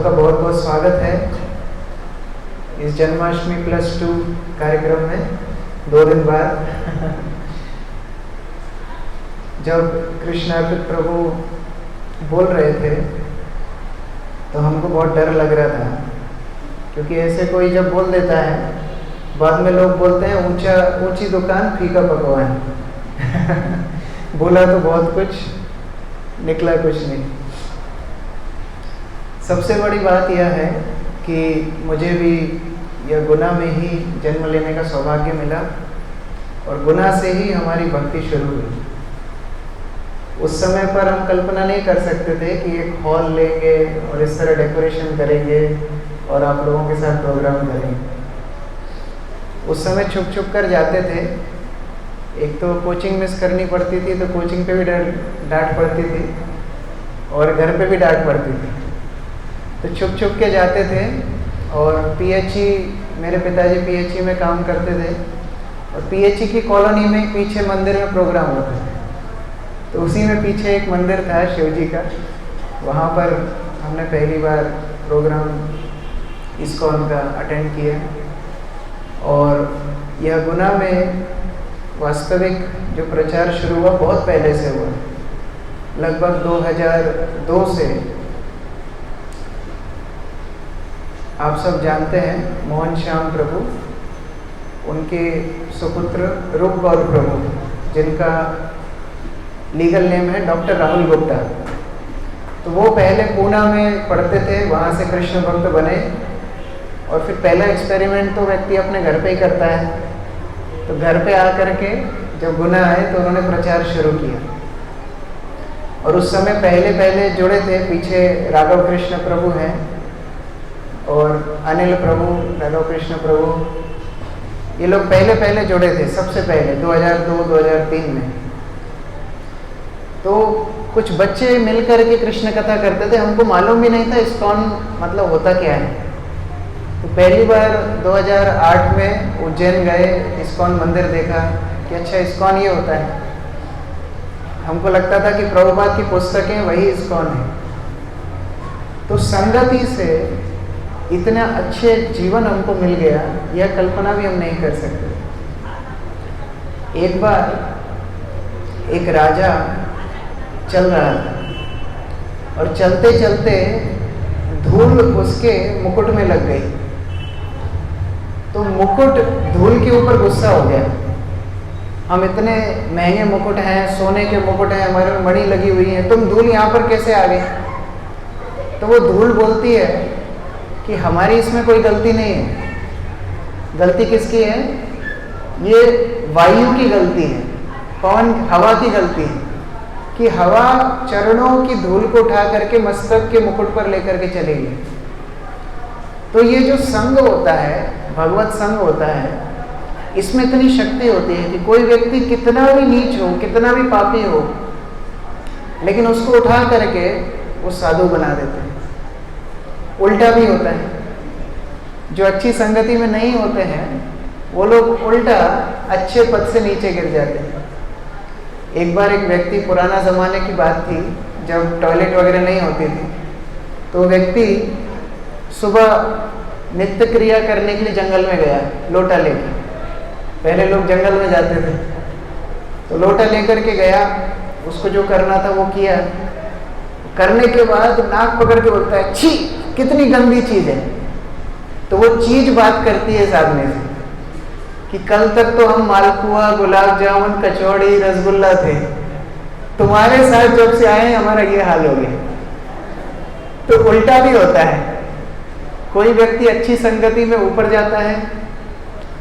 का बहुत बहुत स्वागत है इस जन्माष्टमी +2 कार्यक्रम में 2 दिन बाद। जब कृष्णार्पित प्रभु बोल रहे थे तो हमको बहुत डर लग रहा था, क्योंकि ऐसे कोई जब बोल देता है बाद में लोग बोलते हैं ऊंची दुकान फीका पकवान। बोला तो बहुत कुछ, निकला कुछ नहीं। सबसे बड़ी बात यह है कि मुझे भी यह गुनाह में ही जन्म लेने का सौभाग्य मिला और गुनाह से ही हमारी भक्ति शुरू हुई। उस समय पर हम कल्पना नहीं कर सकते थे कि एक हॉल लेंगे और इस तरह डेकोरेशन करेंगे और आप लोगों के साथ प्रोग्राम करेंगे। उस समय छुप छुप कर जाते थे। एक तो कोचिंग मिस करनी पड़ती थी, तो कोचिंग पे भी डांट पड़ती थी और घर पे भी डांट पड़ती थी। तो छुप छुप के जाते थे और पीएचई, मेरे पिताजी पीएचई में काम करते थे और पीएचई की कॉलोनी में पीछे मंदिर में प्रोग्राम होते थे। तो उसी में पीछे एक मंदिर था शिव जी का, वहाँ पर हमने पहली बार प्रोग्राम इस्कॉन का अटेंड किया। और यह गुनाह में वास्तविक जो प्रचार शुरू हुआ बहुत पहले से हुआ, लगभग 2002 से। आप सब जानते हैं मोहन श्याम प्रभु, उनके सुपुत्र रूप गौर प्रभु, जिनका लीगल नेम है डॉक्टर राहुल गुप्ता। तो वो पहले पूना में पढ़ते थे, वहाँ से कृष्ण भक्त बने और फिर पहला एक्सपेरिमेंट तो व्यक्ति अपने घर पे ही करता है। तो घर पे आकर के जब गुनाह आए तो उन्होंने प्रचार शुरू किया। और उस समय पहले जुड़े थे, पीछे राघव कृष्ण प्रभु हैं और अनिल प्रभु, राघव कृष्ण प्रभु, ये लोग पहले जुड़े थे, सबसे पहले 2002-2003 में। तो कुछ बच्चे मिलकर के कृष्ण कथा करते थे, हमको मालूम भी नहीं था इस्कॉन मतलब होता क्या है। तो पहली बार 2008 में उज्जैन गए, इस्कॉन मंदिर देखा कि अच्छा इस्कॉन ये होता है। हमको लगता था कि प्रभुपाद की पुस्तकें वही इस्कॉन है। तो संगति से इतना अच्छे जीवन हमको मिल गया, यह कल्पना भी हम नहीं कर सकते। एक बार एक राजा चल रहा था और चलते चलते धूल उसके मुकुट में लग गई। तो मुकुट धूल के ऊपर गुस्सा हो गया। हम इतने महंगे मुकुट हैं, सोने के मुकुट हैं, हमारे में मणि लगी हुई है, तुम धूल यहाँ पर कैसे आ गई? तो वो धूल बोलती है कि हमारी इसमें कोई गलती नहीं है। गलती किसकी है? ये वायु की गलती है, पवन हवा की गलती है कि हवा चरणों की धूल को उठा करके मस्तक के मुकुट पर लेकर के चली गई। तो ये जो संग होता है, भगवत संग होता है, इसमें इतनी शक्ति होती है कि कोई व्यक्ति कितना भी नीच हो, कितना भी पापी हो, लेकिन उसको उठा करके वो साधु बना देते हैं। उल्टा भी होता है, जो अच्छी संगति में नहीं होते हैं वो लोग उल्टा अच्छे पद से नीचे गिर जाते हैं। एक बार एक व्यक्ति, पुराना ज़माने की बात थी जब टॉयलेट वगैरह नहीं होती थी, तो व्यक्ति सुबह नित्य क्रिया करने के लिए जंगल में गया लोटा लेके। पहले लोग जंगल में जाते थे, तो लोटा लेकर के गया, उसको जो करना था वो किया। करने के बाद नाक पकड़ के बोलता है, छी कितनी गंदी चीज़ है। तो वो चीज़ बात करती है सामने से कि कल तक तो हम मालपुआ, गुलाब जामुन, कचौड़ी, रसगुल्ला थे, तुम्हारे साथ जब से आए हमारा ये हाल हो गया। तो उल्टा भी होता है, कोई व्यक्ति अच्छी संगति में ऊपर जाता है,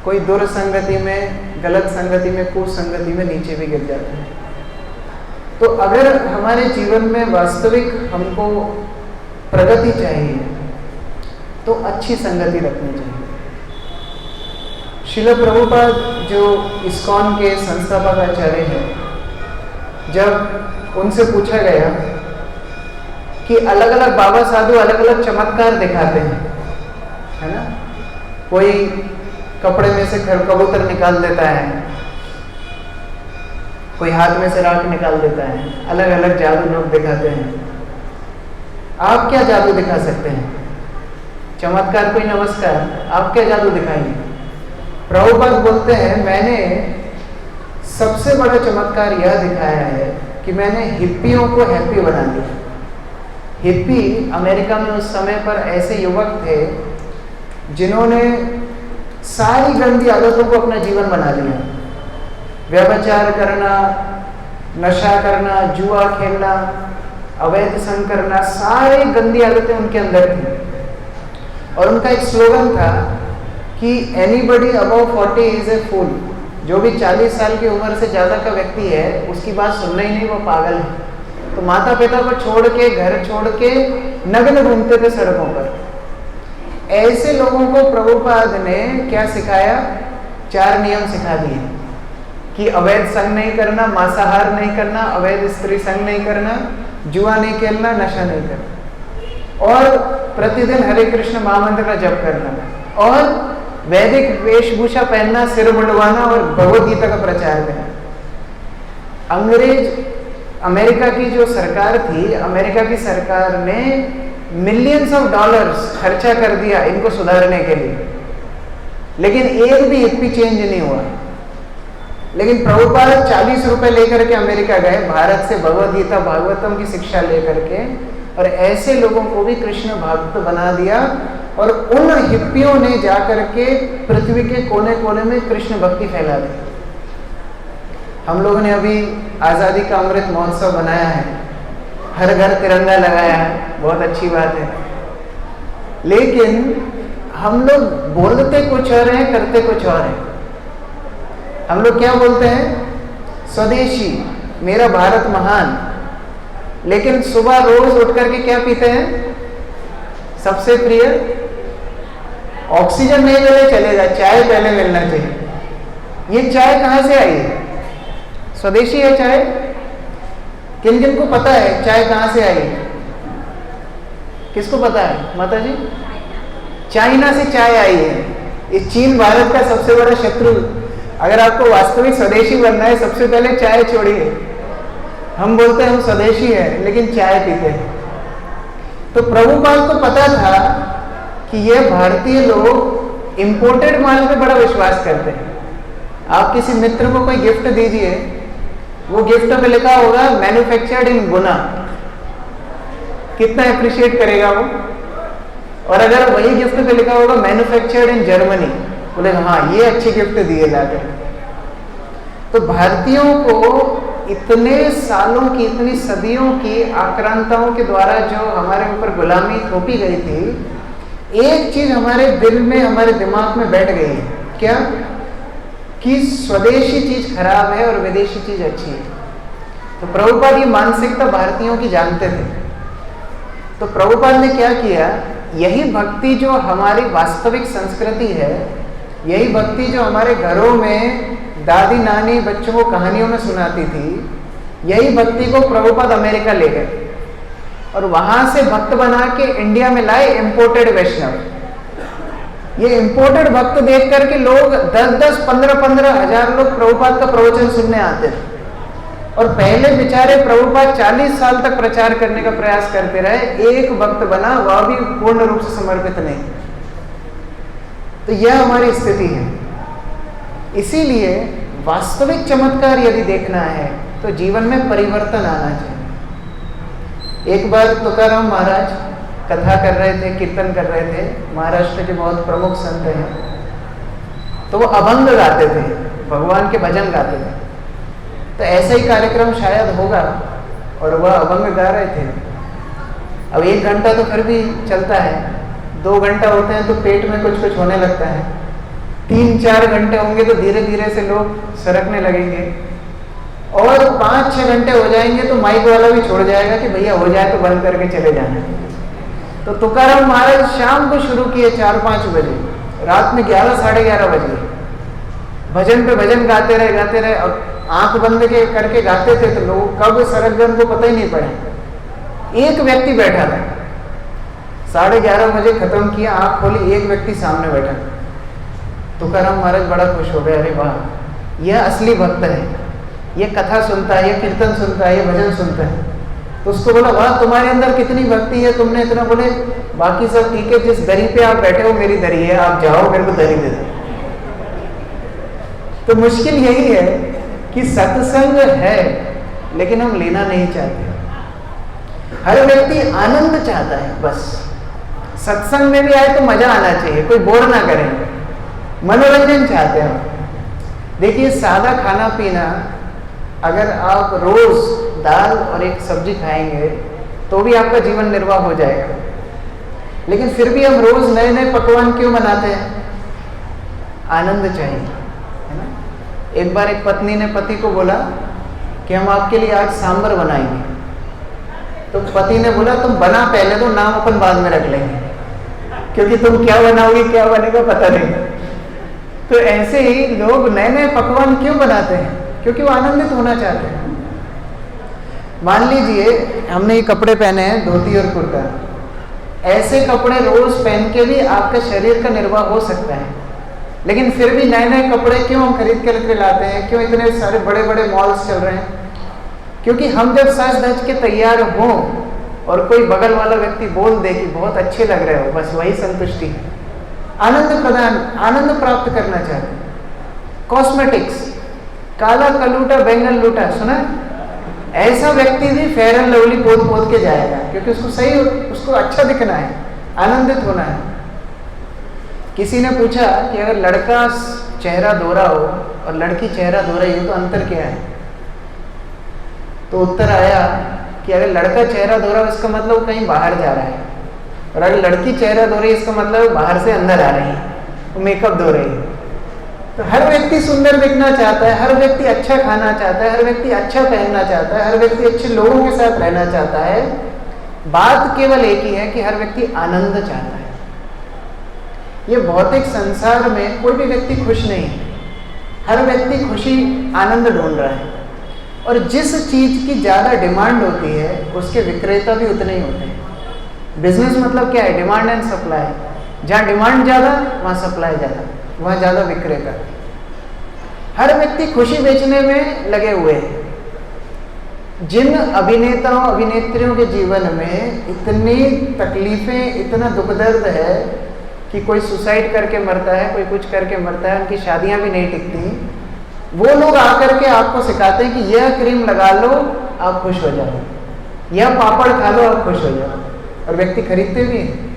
कोई दुर्संगति में, गलत संगति में, कुसंगति में नीचे भी गिर जाता है। तो अगर हमारे जीवन में वास्तविक हमको प्रगति चाहिए तो अच्छी संगति रखनी चाहिए। श्रील प्रभुपाद जो इस्कॉन के संस्थापक आचार्य हैं, जब उनसे पूछा गया कि अलग अलग बाबा साधु अलग अलग चमत्कार दिखाते हैं, है ना, कोई कपड़े में से कबूतर निकाल देता है, कोई हाथ में से राख निकाल देता है, अलग अलग जादू लोग दिखाते हैं। आप क्या जादू दिखा सकते हैं? चमत्कार कोई नमस्कार, आप क्या जादू दिखाएंगे? प्रभुपाद बोलते हैं मैंने सबसे बड़ा चमत्कार यह दिखाया है कि मैंने हिप्पियों को हैप्पी बना दिया। हिप्पी अमेरिका में उस समय पर ऐसे युवक थे जिन्होंने सारी गंदी आदतों को अपना जीवन बना लिया। व्यभिचार करना, नशा करना, जुआ खेलना, अवैध संग करना, सारी गंदी आदतें उनके अंदर थी। और उनका एक स्लोगन था कि एनीबडी अबव 40 इज ए फूल। जो भी 40 साल की उम्र से ज़्यादा का व्यक्ति है उसकी बात सुनना ही नहीं, वो पागल है। तो माता पिता को छोड़ के, घर छोड़ के नग्न घूमते थे सड़कों पर। ऐसे लोगों को प्रभुपाद ने क्या सिखाया? 4 नियम सिखा दिए कि अवैध संग नहीं करना, मांसाहार नहीं करना, अवैध स्त्री संग नहीं करना, जुआ नहीं खेलना, नशा नहीं करना, और प्रतिदिन हरे कृष्ण महामंत्र का जप करना, और वैदिक वेशभूषा पहनना, सिर मुंडवाना और भगवद गीता का प्रचार करना। अमेरिका की जो सरकार थी, अमेरिका की सरकार ने मिलियंस ऑफ डॉलर्स खर्चा कर दिया इनको सुधारने के लिए, लेकिन एक भी हिप्पी चेंज नहीं हुआ। लेकिन प्रभुपाद 40 रुपए लेकर के अमेरिका गए, भारत से भगवद गीता भागवतम की शिक्षा लेकर के, और ऐसे लोगों को भी कृष्ण भक्त बना दिया। और उन हिप्पियों ने जाकर के पृथ्वी के कोने कोने में कृष्ण भक्ति फैला दी। हम लोगों ने अभी आज़ादी का अमृत महोत्सव बनाया है, हर घर तिरंगा लगाया है, बहुत अच्छी बात है। लेकिन हम लोग बोलते कुछ और हैं, करते कुछ और हैं। हम लोग क्या बोलते हैं? स्वदेशी, मेरा भारत महान। लेकिन सुबह रोज उठ करके क्या पीते हैं? सबसे प्रिय ऑक्सीजन नहीं मिले चलेगा, चाय पहले मिलना चाहिए। ये चाय कहां से आई है? स्वदेशी है चाय? किन किन को पता है चाय कहां से आई? किसको पता है माता जी? चाइना से चाय आई है। ये चीन भारत का सबसे बड़ा शत्रु। अगर आपको वास्तविक स्वदेशी बनना है, सबसे पहले चाय छोड़िए। हम बोलते हैं हम स्वदेशी हैं, लेकिन चाय पीते हैं। तो प्रभुपाद को पता था कि ये भारतीय लोग इंपोर्टेड माल पे बड़ा विश्वास करते हैं। आप किसी मित्र को कोई गिफ्ट दीजिए, वो गिफ्ट पे लिखा होगा मैन्युफैक्चर्ड इन गुना, कितना अप्रिशिएट करेगा वो। और अगर वही गिफ्ट पे लिखा होगा मैन्युफैक्चर्ड इन जर्मनी, बोले हाँ ये अच्छी गिफ्ट दिए लाकर। तो भारतीयों को इतने सालों की, इतनी सदियों की आक्रांताओं के द्वारा जो हमारे ऊपर गुलामी थोपी गई थी, एक चीज हमारे दिल में, हमारे दिमाग में बैठ गई है। क्या? कि स्वदेशी चीज खराब है और विदेशी चीज अच्छी है। तो प्रभुपाद ये मानसिकता भारतीयों की जानते थे। तो प्रभुपाद ने क्या किया? यही भक्ति जो हमारी वास्तविक संस्कृति है, यही भक्ति जो हमारे घरों में दादी नानी बच्चों को कहानियों में सुनाती थी, यही भक्ति को प्रभुपाद अमेरिका ले गए और वहां से भक्त बना के इंडिया में लाए इंपोर्टेड वैष्णव। ये इंपोर्टेड भक्त देख करके लोग 10-10, 15-15 हजार लोग प्रभुपाद का प्रवचन सुनने आते थे। और पहले बेचारे प्रभुपाद 40 साल तक प्रचार करने का प्रयास करते रहे, एक भक्त बना, वह भी पूर्ण रूप से समर्पित नहीं। तो यह हमारी स्थिति है। इसीलिए वास्तविक चमत्कार यदि देखना है तो जीवन में परिवर्तन आना चाहिए। एक बार तुकाराम महाराज कथा कर रहे थे, कीर्तन कर रहे थे, महाराष्ट्र के बहुत प्रमुख संत हैं। तो वो अभंग गाते थे, भगवान के भजन गाते थे। तो ऐसा ही कार्यक्रम शायद होगा और वह अभंग गा रहे थे। अब 1 घंटा तो फिर भी चलता है, 2 घंटा होते हैं तो पेट में कुछ कुछ होने लगता है, 3-4 घंटे होंगे तो धीरे धीरे से लोग सरकने लगेंगे, और 5-6 घंटे हो जाएंगे तो माइक वाला भी छोड़ जाएगा कि भैया हो जाए तो बंद करके चले जाना। तो तुकाराम महाराज शाम को शुरू किए 4-5 बजे, रात में 11-11:30 बजे भजन पे भजन गाते रहे और आंख बंद के करके गाते थे तो लोग कब सरक गए उनको पता ही नहीं पड़ा। एक व्यक्ति बैठा था, 11:30 बजे खत्म किया, आंख खोली, एक व्यक्ति सामने बैठा। तुकाराम महाराज बड़ा खुश हो गए, अरे वाह यह असली भक्त है, ये कथा सुनता है, ये कीर्तन सुनता है, ये भजन सुनता है। तो उसको बोला वाह तुम्हारे अंदर कितनी भक्ति है, तुमने इतना, बोले बाकी सब ठीक है, जिस दरी पे आप बैठे हो मेरी दरी है, आप जाओ मेरे को दरी दे दो। तो मुश्किल यही है कि सत्संग है लेकिन हम लेना नहीं चाहते। हर व्यक्ति आनंद चाहता है, बस सत्संग में भी आए तो मजा आना चाहिए, कोई बोर ना करे, मनोरंजन चाहते हैं। देखिए सादा खाना पीना, अगर आप रोज दाल और एक सब्जी खाएंगे तो भी आपका जीवन निर्वाह हो जाएगा, लेकिन फिर भी हम रोज नए नए पकवान क्यों बनाते हैं? आनंद चाहिए, है ना। एक बार एक पत्नी ने पति को बोला कि हम आपके लिए आज सांभर बनाएंगे, तो पति ने बोला तुम बना पहले दो, नाम अपन बाद में रख लेंगे, क्योंकि तुम क्या बनाओगे क्या बनेगा पता नहीं। तो ऐसे ही लोग नए नए पकवान क्यों बनाते हैं? क्योंकि वो आनंदित होना चाहते हैं। मान लीजिए हमने ये कपड़े पहने हैं, धोती और कुर्ता, ऐसे कपड़े रोज पहन के भी आपका शरीर का निर्वाह हो सकता है, लेकिन फिर भी नए नए कपड़े क्यों हम खरीद के लाते हैं? क्यों इतने सारे बड़े बड़े मॉल्स चल रहे हैं? क्योंकि हम जब सज धज के तैयार हों और कोई बगल वाला व्यक्ति बोल दे कि बहुत अच्छे लग रहे हो, बस वही संतुष्टि है। आनंद प्राप्त करना चाहते हैं। कॉस्मेटिक्स, काला कलूटा बैंगन लूटा, सुना? ऐसा व्यक्ति भी फेयर एंड लवली पोत के जाएगा, क्योंकि उसको अच्छा दिखना है, आनंदित होना है। किसी ने पूछा कि अगर लड़का चेहरा दोहरा हो और लड़की चेहरा दोहराई हो तो अंतर क्या है? तो उत्तर आया कि अगर लड़का चेहरा दोहरा हो इसका मतलब कहीं बाहर जा रहा है, और अगर लड़की चेहरा दोहरी इसका मतलब बाहर से अंदर आ रही है, वो मेकअप धो रही है। तो हर व्यक्ति सुंदर दिखना चाहता है, हर व्यक्ति अच्छा खाना चाहता है, हर व्यक्ति अच्छा पहनना चाहता है, हर व्यक्ति अच्छे लोगों के साथ रहना चाहता है। बात केवल एक ही है कि हर व्यक्ति आनंद चाहता है। ये भौतिक संसार में कोई भी व्यक्ति खुश नहीं है, हर व्यक्ति खुशी आनंद ढूंढ रहा है, और जिस चीज की ज्यादा डिमांड होती है उसके विक्रेता भी उतने ही होते हैं। बिजनेस मतलब क्या है? Demand and supply. जहाँ डिमांड ज्यादा वहाँ सप्लाई ज्यादा, वहाँ ज्यादा विक्रेता। हर व्यक्ति खुशी बेचने में लगे हुए हैं। जिन अभिनेताओं अभिनेत्रियों के जीवन में इतनी तकलीफें, इतना दुख दर्द है कि कोई सुसाइड करके मरता है, कोई कुछ करके मरता है, उनकी शादियां भी नहीं टिकती, वो लोग आकर के आपको सिखाते हैं कि यह क्रीम लगा लो आप खुश हो जाओ, यह पापड़ खा लो आप खुश हो जाओ, और व्यक्ति खरीदते भी हैं।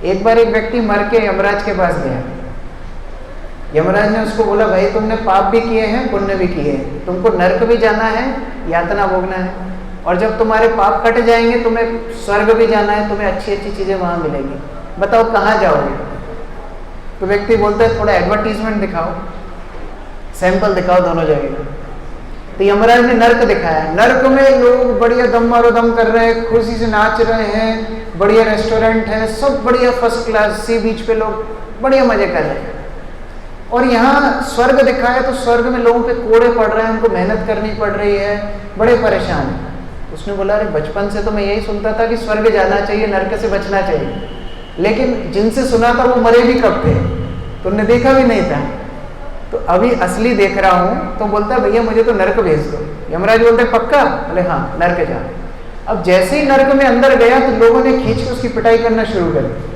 एक बार एक व्यक्ति मर के यमराज के पास गया। यमराज ने उसको बोला भाई तुमने पाप भी किए हैं पुण्य भी किए हैं, तुमको नर्क भी जाना है, यातना भोगना है, और जब तुम्हारे पाप कट जाएंगे तुम्हें स्वर्ग भी जाना है, तुम्हें अच्छी अच्छी चीजें वहां मिलेंगी, बताओ कहाँ जाओगे? तो व्यक्ति बोलता है थोड़ा एडवर्टीजमेंट दिखाओ, सैंपल दिखाओ दोनों जगह। तो यमराज ने नर्क दिखाया। नर्क में लोग बढ़िया दम मारो दम कर रहे हैं, खुशी से नाच रहे हैं, बढ़िया रेस्टोरेंट है, सब बढ़िया फर्स्ट क्लास, सी बीच पे लोग बढ़िया मजे कर रहे हैं। और यहाँ स्वर्ग दिखाया तो स्वर्ग में लोगों पे कोड़े पड़ रहे हैं, उनको मेहनत करनी पड़ रही है, बड़े परेशान हैं। उसने बोला अरे बचपन से तो मैं यही सुनता था कि स्वर्ग जाना चाहिए, नर्क से बचना चाहिए, लेकिन जिनसे सुना था वो मरे भी कब थे, तुमने देखा भी नहीं था, तो अभी असली देख रहा हूँ। तो बोलता है भैया मुझे तो नर्क भेज दो। यमराज बोलते पक्का? बोले हाँ नर्क जा। अब जैसे ही नर्क में अंदर गया तो लोगों ने खींच के उसकी पिटाई करना शुरू कर दी।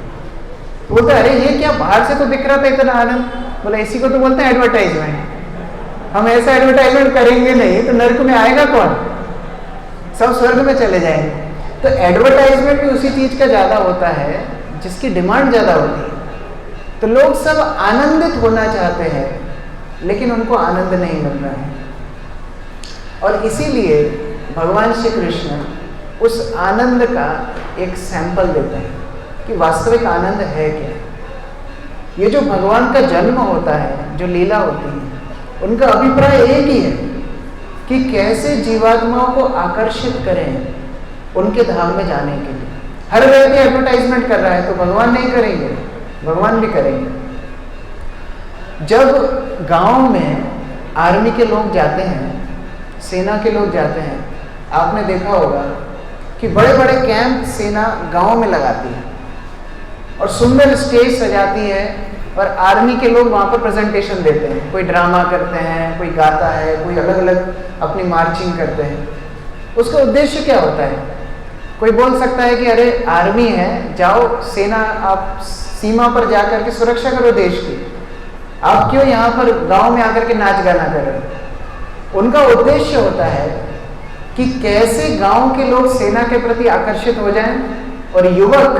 तो बोलता अरे ये क्या, बाहर से तो दिख रहा था इतना आनंद। बोला इसी को तो बोलते हैं एडवर्टाइजमेंट, हम ऐसा एडवर्टाइजमेंट करेंगे नहीं तो नर्क में आएगा कौन, सब स्वर्ग में चले जाएंगे। तो एडवर्टाइजमेंट भी उसी चीज का ज्यादा होता है जिसकी डिमांड ज्यादा होती है। तो लोग सब आनंदित होना चाहते हैं लेकिन उनको आनंद नहीं मिल रहा है, और इसीलिए भगवान श्री कृष्ण उस आनंद का एक सैंपल देते हैं कि वास्तविक आनंद है क्या। ये जो भगवान का जन्म होता है, जो लीला होती है, उनका अभिप्राय एक ही है कि कैसे जीवात्माओं को आकर्षित करें उनके धाम में जाने के लिए। हर व्यक्ति एडवर्टाइजमेंट कर रहा है तो भगवान नहीं करेंगे, भगवान भी करेंगे। जब गांव में आर्मी के लोग जाते हैं, सेना के लोग जाते हैं, आपने देखा होगा कि बड़े बड़े कैंप सेना गांव में लगाती है और सुंदर स्टेज सजाती है, और आर्मी के लोग वहाँ पर प्रेजेंटेशन देते हैं, कोई ड्रामा करते हैं, कोई गाता है, कोई अलग अलग अपनी मार्चिंग करते हैं। उसका उद्देश्य क्या होता है? कोई बोल सकता है कि अरे आर्मी है, जाओ सेना, आप सीमा पर जाकर के सुरक्षा करो देश की, आप क्यों यहाँ पर गांव में आकर के नाच गाना कर रहे हो। उनका उद्देश्य होता है कि कैसे गांव के लोग सेना के प्रति आकर्षित हो जाएं और युवक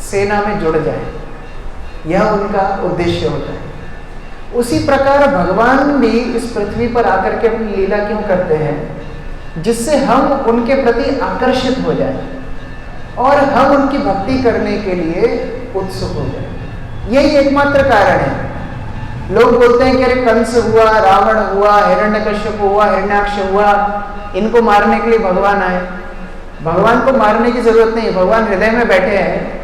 सेना में जुड़ जाएं, यह उनका उद्देश्य होता है। उसी प्रकार भगवान भी इस पृथ्वी पर आकर के अपनी लीला क्यों करते हैं, जिससे हम उनके प्रति आकर्षित हो जाएं और हम उनकी भक्ति करने के लिए उत्सुक हो जाएं। यही एकमात्र कारण है। लोग बोलते हैं कि अरे कंस हुआ, रावण हुआ, हिरण्यकश्यप हुआ, हिरण्याक्ष हुआ, इनको मारने के लिए भगवान आए। भगवान को मारने की जरूरत नहीं, भगवान हृदय में बैठे हैं।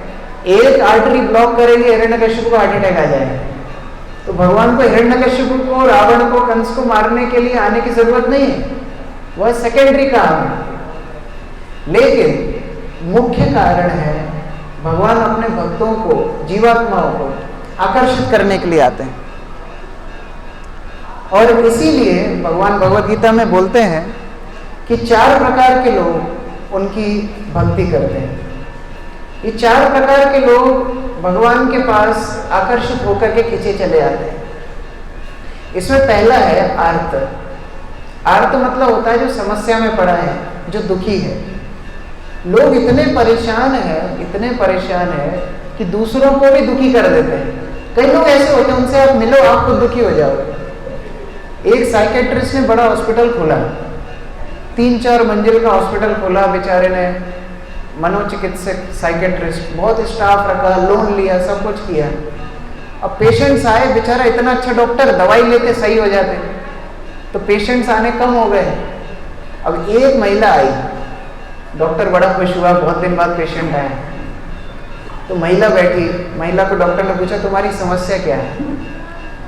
एक आर्टरी ब्लॉक करेंगे, हिरण्यकश्यप को हार्ट अटैक आ जाएगा। तो भगवान को हिरण्यकश्यप को, रावण को, कंस को मारने के लिए आने की जरूरत नहीं है, वह सेकेंडरी काम है। लेकिन मुख्य कारण है भगवान अपने भक्तों को, जीवात्माओं को आकर्षित करने के लिए आते हैं। और इसीलिए भगवान भगवद गीता में बोलते हैं कि 4 प्रकार के लोग उनकी भक्ति करते हैं। ये 4 प्रकार के लोग भगवान के पास आकर्षित होकर के खींचे चले आते हैं। इसमें पहला है आर्त। आर्त मतलब होता है जो समस्या में पड़ा है, जो दुखी है। लोग इतने परेशान हैं कि दूसरों को भी दुखी कर देते हैं। कई लोग ऐसे होते हैं, उनसे आप मिलो, आप खुद दुखी हो जाओगे। एक साइकेट्रिस्ट ने बड़ा हॉस्पिटल खोला, 3-4 मंजिल का हॉस्पिटल खोला बेचारे ने, मनोचिकित्सक साइकेट्रिस्ट, बहुत स्टाफ रखा, लोन लिया, सब कुछ किया। अब पेशेंट्स आए, बेचारा इतना अच्छा डॉक्टर, दवाई लेते सही हो जाते, तो पेशेंट्स आने कम हो गए। अब एक महिला आई, डॉक्टर बड़ा खुश हुआ, बहुत दिन बाद पेशेंट आए। तो महिला बैठी, महिला को डॉक्टर ने पूछा तुम्हारी समस्या क्या है।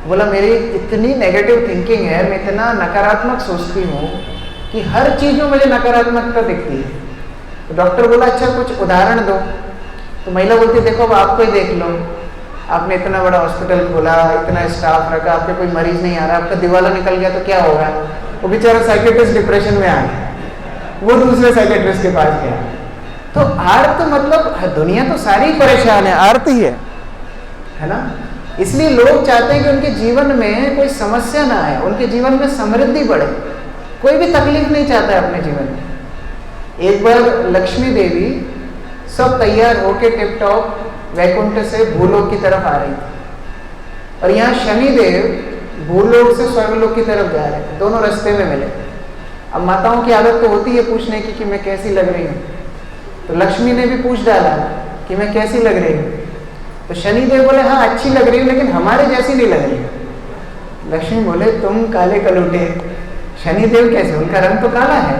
बोला मेरी इतनी नेगेटिव थिंकिंग है, मैं इतना नकारात्मक सोचती हूँ कि हर चीज़ में मुझे नकारात्मकता दिखती है। तो डॉक्टर बोला अच्छा कुछ उदाहरण दो। तो महिला बोलती देखो अब आपको ही देख लो, आपने इतना बड़ा हॉस्पिटल खोला, इतना स्टाफ रखा, आपके कोई मरीज नहीं आ रहा, आपका दिवाला निकल गया तो क्या होगा। वो बेचारा साइकेट्रिस्ट डिप्रेशन में आ गया, वो दूसरे साइकेट्रिस्ट के पास गया। तो आर्त मतलब दुनिया तो सारी परेशान है, आर्त ही है ना। इसलिए लोग चाहते हैं कि उनके जीवन में कोई समस्या ना आए, उनके जीवन में समृद्धि बढ़े। कोई भी तकलीफ नहीं चाहता है अपने जीवन में। एक बार लक्ष्मी देवी सब तैयार होके टिप टॉप वैकुंठ से भूलोक की तरफ आ रही थी, और यहाँ शनिदेव भूलोक से स्वर्गलोक की तरफ जा रहे थे, दोनों रास्ते में मिले। अब माताओं की आदत तो होती है पूछने की कि मैं कैसी लग रही हूँ, तो लक्ष्मी ने भी पूछ डाला कि मैं कैसी लग रही हूँ। तो शनिदेव बोले हाँ अच्छी लग रही हूँ, लेकिन हमारे जैसी नहीं लग रही। लक्ष्मी बोले तुम काले कलूटे, शनिदेव कैसे, उनका रंग तो काला है।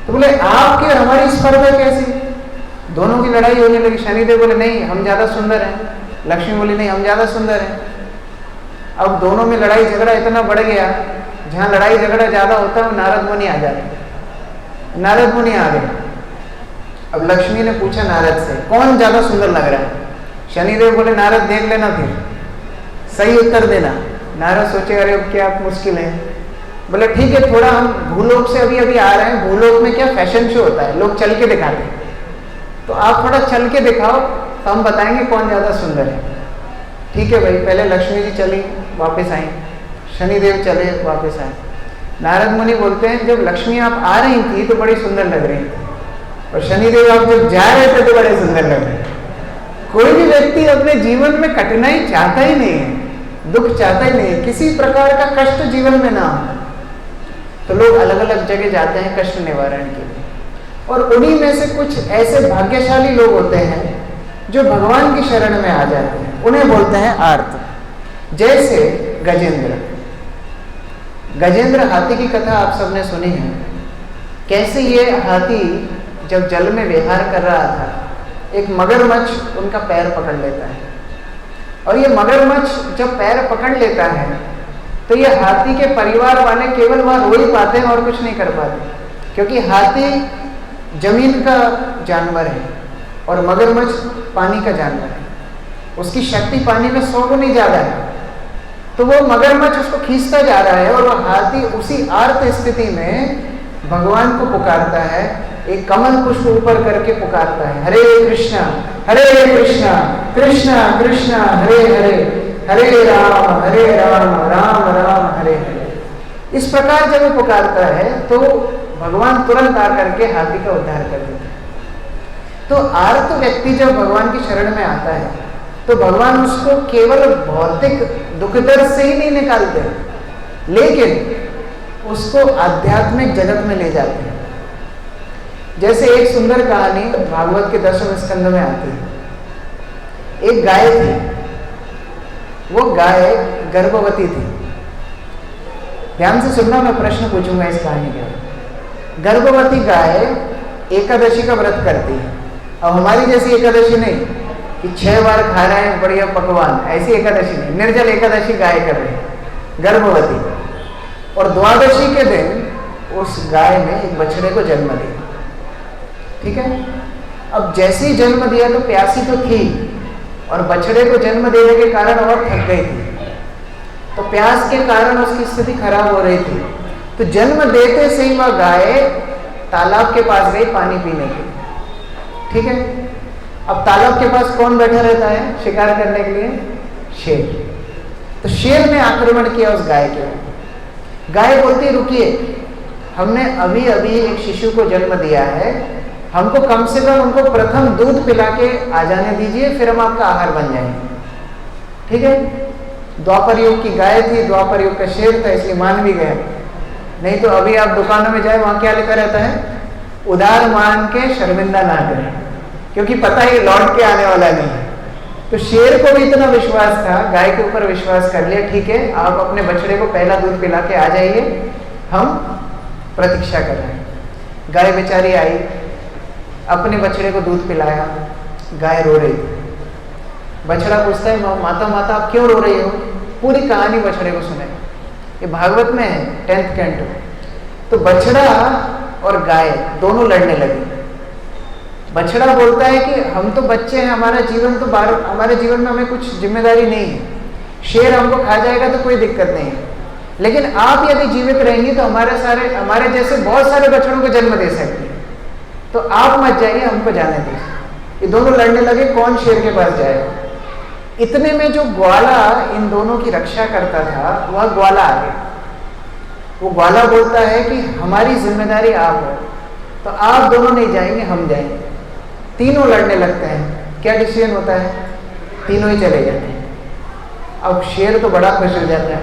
तो बोले आपकी और हमारी स्पर्धा कैसी। दोनों की लड़ाई होने लगी। शनिदेव बोले नहीं हम ज़्यादा सुंदर हैं, लक्ष्मी बोली नहीं हम ज़्यादा सुंदर हैं। अब दोनों में लड़ाई झगड़ा इतना बढ़ गया, जहाँ लड़ाई झगड़ा ज़्यादा होता है वो नारद मुनि आ जाते। नारद मुनि आ गए। अब लक्ष्मी ने पूछा नारद से कौन ज़्यादा सुंदर लग रहा है। शनिदेव बोले नारद देख लेना, फिर सही उत्तर देना। नारद सोचे अरे क्या मुश्किल है। बोले ठीक है, थोड़ा हम भूलोक से अभी अभी आ रहे हैं, भूलोक में क्या फैशन शो होता है, लोग चल के दिखाते हैं, तो आप थोड़ा चल के दिखाओ तो हम बताएंगे कौन ज़्यादा सुंदर है। ठीक है भाई। पहले लक्ष्मी जी चली, वापस आई, शनिदेव चले, वापस आए। नारद मुनि बोलते हैं जब लक्ष्मी आप आ रही थी तो बड़ी सुंदर लग रही थी, और शनिदेव आप जब जा रहे थे तो बड़े सुंदर लग रहे। कोई भी व्यक्ति अपने जीवन में कठिनाई चाहता ही नहीं है, दुख चाहता ही नहीं है, किसी प्रकार का कष्ट जीवन में ना हो। तो लोग अलग अलग जगह जाते हैं कष्ट निवारण के लिए, और उन्हीं में से कुछ ऐसे भाग्यशाली लोग होते हैं जो भगवान की शरण में आ जाते हैं, उन्हें बोलते हैं आर्त। जैसे गजेंद्र। गजेंद्र हाथी की कथा आप सबने सुनी है। कैसे ये हाथी जब जल में विहार कर रहा था, एक मगरमच्छ उनका पैर पकड़ लेता है, और ये मगरमच्छ जब पैर पकड़ लेता है तो ये हाथी के परिवार वाले केवल वहाँ रो ही पाते हैं और कुछ नहीं कर पाते, क्योंकि हाथी जमीन का जानवर है और मगरमच्छ पानी का जानवर है। उसकी शक्ति पानी में 100 गुनी ज़्यादा है। तो वो मगरमच्छ उसको खींचता जा रहा है, और वह हाथी उसी आर्त स्थिति में भगवान को पुकारता है एक कमल पुष्प ऊपर करके पुकारता है, हरे कृष्णा कृष्णा कृष्णा हरे हरे, हरे राम राम राम हरे हरे। इस प्रकार जब वो पुकारता है तो भगवान तुरंत आकर के हाथी का उद्धार कर देते हैं। तो आर्त व्यक्ति जब भगवान की शरण में आता है तो भगवान उसको केवल भौतिक दुख दर्द से ही नहीं निकालते, लेकिन उसको आध्यात्मिक जगत में ले जाते हैं। जैसे एक सुंदर कहानी भागवत के 10वें स्कंद में आती है। एक गाय थी, वो गाय गर्भवती थी। ध्यान से सुनना, मैं प्रश्न पूछूंगा इस कहानी के। गर्भवती गाय एकादशी का व्रत करती है। अब हमारी जैसी एकादशी नहीं कि 6 बार खा रहे हैं बढ़िया पकवान, ऐसी एकादशी नहीं, निर्जल एकादशी गाय कर रही है, गर्भवती। और द्वादशी के दिन उस गाय ने एक बछड़े को जन्म दिया। ठीक है, अब जैसे ही जन्म दिया तो प्यासी तो थी और बछड़े को जन्म देने के कारण और थक गई थी, तो प्यास के कारण उसकी स्थिति खराब हो रही थी। तो जन्म देते से ही वह गाय तालाब के पास गई पानी पीने के लिए। ठीक है, अब तालाब के पास कौन बैठा रहता है शिकार करने के लिए? शेर। तो शेर ने आक्रमण किया उस गाय के ऊपर। गाय बोलती रुकिए, हमने अभी अभी एक शिशु को जन्म दिया है, हमको कम से कम उनको प्रथम दूध पिला के आ जाने दीजिए, फिर हम आपका आहार बन जाएंगे। ठीक है, द्वापर युग की गाय थी, द्वापर युग का शेर था, इसलिए मान भी गया। नहीं तो अभी आप दुकानों में जाए, वहां क्या लिखा रहता है? उधार मान के शर्मिंदा ना करें, क्योंकि पता ही लौट के आने वाला नहीं है। तो शेर को भी इतना विश्वास था, गाय के ऊपर विश्वास कर लिया, ठीक है आप अपने बछड़े को पहला दूध पिला के आ जाइए, हम प्रतीक्षा कर रहे हैं। गाय बेचारी आई, अपने बछड़े को दूध पिलाया, गाय रो रही थी। बछड़ा पूछता है माता माता आप क्यों रो रही हो? पूरी कहानी बछड़े को सुने, ये भागवत में है 10th कैंटो। तो बछड़ा और गाय दोनों लड़ने लगे। बछड़ा बोलता है कि हम तो बच्चे हैं, हमारा जीवन तो हमारे जीवन में हमें कुछ जिम्मेदारी नहीं है, शेर हमको खा जाएगा तो कोई दिक्कत नहीं है, लेकिन आप यदि जीवित रहेंगी तो हमारे जैसे बहुत सारे बछड़ों को जन्म दे सकती है, तो आप मत जाइए, हमको जाने दीजिए। ये दोनों लड़ने लगे कौन शेर के पास जाएगा। इतने में जो ग्वाला इन दोनों की रक्षा करता था वह ग्वाला आ गया। वो ग्वाला बोलता है कि हमारी जिम्मेदारी आप हो, तो आप दोनों नहीं जाएंगे, हम जाएंगे। तीनों लड़ने लगते हैं। क्या डिसीजन होता है? तीनों ही चले जाते हैं। अब शेर तो बड़ा खुश हो जाता है,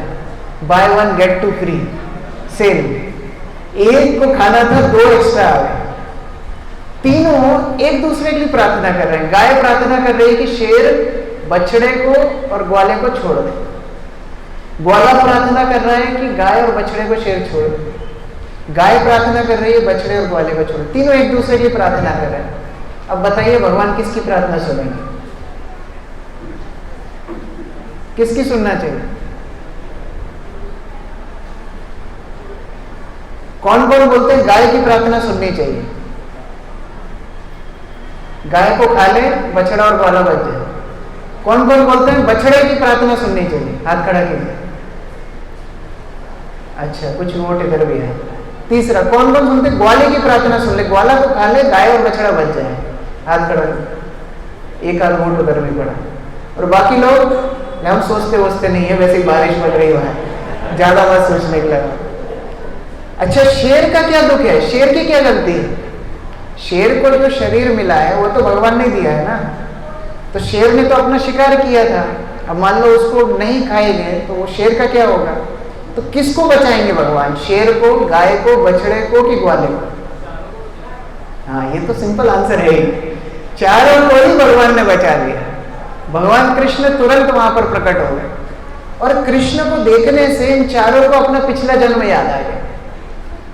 बाय 1 गेट 2 फ्री सेल। एक को खाना था, 2 एक्स्ट्रा आ गए। तीनों एक दूसरे के लिए प्रार्थना कर रहे हैं। गाय प्रार्थना कर रही है कि शेर बछड़े को और ग्वाले को छोड़ दे। ग्वाला प्रार्थना कर रहा है कि गाय और बछड़े को शेर छोड़ दे। गाय प्रार्थना कर रही है बछड़े और ग्वाले को छोड़। तीनों एक दूसरे की प्रार्थना कर रहे हैं। अब बताइए भगवान किसकी प्रार्थना सुनेंगे? किसकी सुनना चाहिए? कौन कौन बोलते हैं गाय की प्रार्थना सुननी चाहिए? गाय को खा ले, बछड़ा और ग्वाला बच जाए। कौन कौन बोलते हैं बछड़े की प्रार्थना सुननी चाहिए? हाथ खड़ा कीजिए। अच्छा, कुछ वोट इधर भी है। तीसरा, कौन कौन सुनते ग्वाले की प्रार्थना सुन ले, ग्वाला को खा ले, गाय और बछड़ा बच जाए? हाथ खड़ा कीजिए। एक आध वोट उधर भी पड़ा। और बाकी लोग हम सोचते नहीं है, वैसे ही बारिश पड़ रही है, ज्यादा बात सोचने के लगा। अच्छा, शेर का क्या दुख है? शेर की क्या गलती है? शेर को जो शरीर मिला है वो तो भगवान ने दिया है ना, तो शेर ने तो अपना शिकार किया था। अब मान लो उसको नहीं खाएंगे तो वो शेर का क्या होगा? तो किसको बचाएंगे भगवान? शेर को, गाय को, बछड़े को कि ग्वाले को? हाँ, ये तो सिंपल आंसर है ही। चारों को ही भगवान ने बचा लिया। भगवान कृष्ण तुरंत वहां पर प्रकट हो गए और कृष्ण को देखने से इन चारों को अपना पिछला जन्म याद आ गया।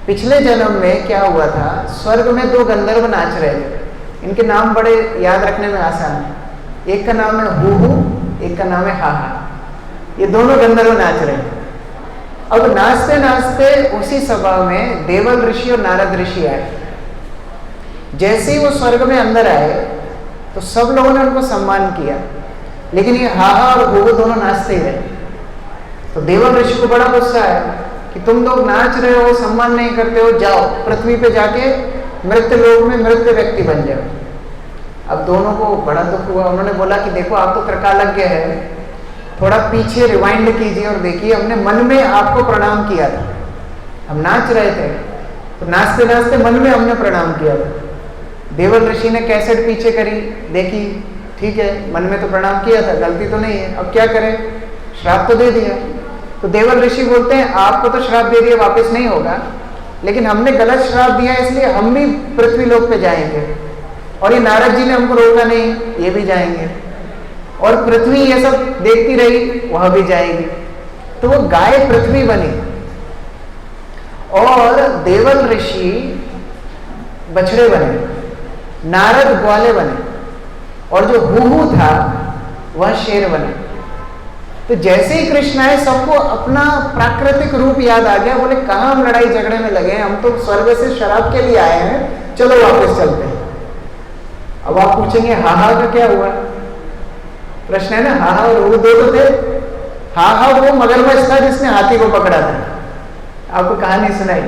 पिछले जन्म में क्या हुआ था? स्वर्ग में 2 गंधर्व नाच रहे थे। इनके नाम बड़े याद रखने में आसान है। एक का नाम है हूहू, एक का नाम है हाहा। ये दोनों गंधर्व नाच रहे हैं। अब नाचते नाचते उसी सभा में देवल ऋषि और नारद ऋषि आए। जैसे ही वो स्वर्ग में अंदर आए तो सब लोगों ने उनको सम्मान किया, लेकिन ये हाहा और हूहू दोनों नाचते ही रहे। तो देवल ऋषि को बड़ा गुस्सा आया कि तुम लोग नाच रहे हो, सम्मान नहीं करते हो, जाओ पृथ्वी पे जाके मृत लोक में मृत व्यक्ति बन जाओ। अब दोनों को बड़ा दुख हुआ। उन्होंने बोला कि देखो आप तो त्रिकालज्ञ है, थोड़ा पीछे रिवाइंड कीजिए और देखिए हमने मन में आपको प्रणाम किया था, हम नाच रहे थे तो नाचते नाचते मन में हमने प्रणाम किया था। देवल ऋषि ने कैसेट पीछे करी, देखी, ठीक है मन में तो प्रणाम किया था, गलती तो नहीं है, अब क्या करें, श्राप तो दे दिया। तो देवल ऋषि बोलते हैं आपको तो श्राप दे दिया, वापस नहीं होगा, लेकिन हमने गलत श्राप दिया इसलिए हम भी पृथ्वी लोक पे जाएंगे, और ये नारद जी ने हमको रोका नहीं, ये भी जाएंगे, और पृथ्वी ये सब देखती रही, वह भी जाएगी। तो वो गाय पृथ्वी बनी और देवल ऋषि बछड़े बने, नारद ग्वाले बने, और जो हुहू था वह शेर बने। तो जैसे ही कृष्ण आए सबको अपना प्राकृतिक रूप याद आ गया। बोले कहां हम लड़ाई झगड़े में लगे हैं, हम तो स्वर्ग से शराब के लिए आए हैं, चलो वापस चलते हैं। अब आप पूछेंगे हाहा का क्या हुआ? प्रश्न है ना, हाहा और हुहू दो तो थे। हाहा वो मगरमच्छ था जिसने हाथी को पकड़ा था, आपको कहानी सुनाई।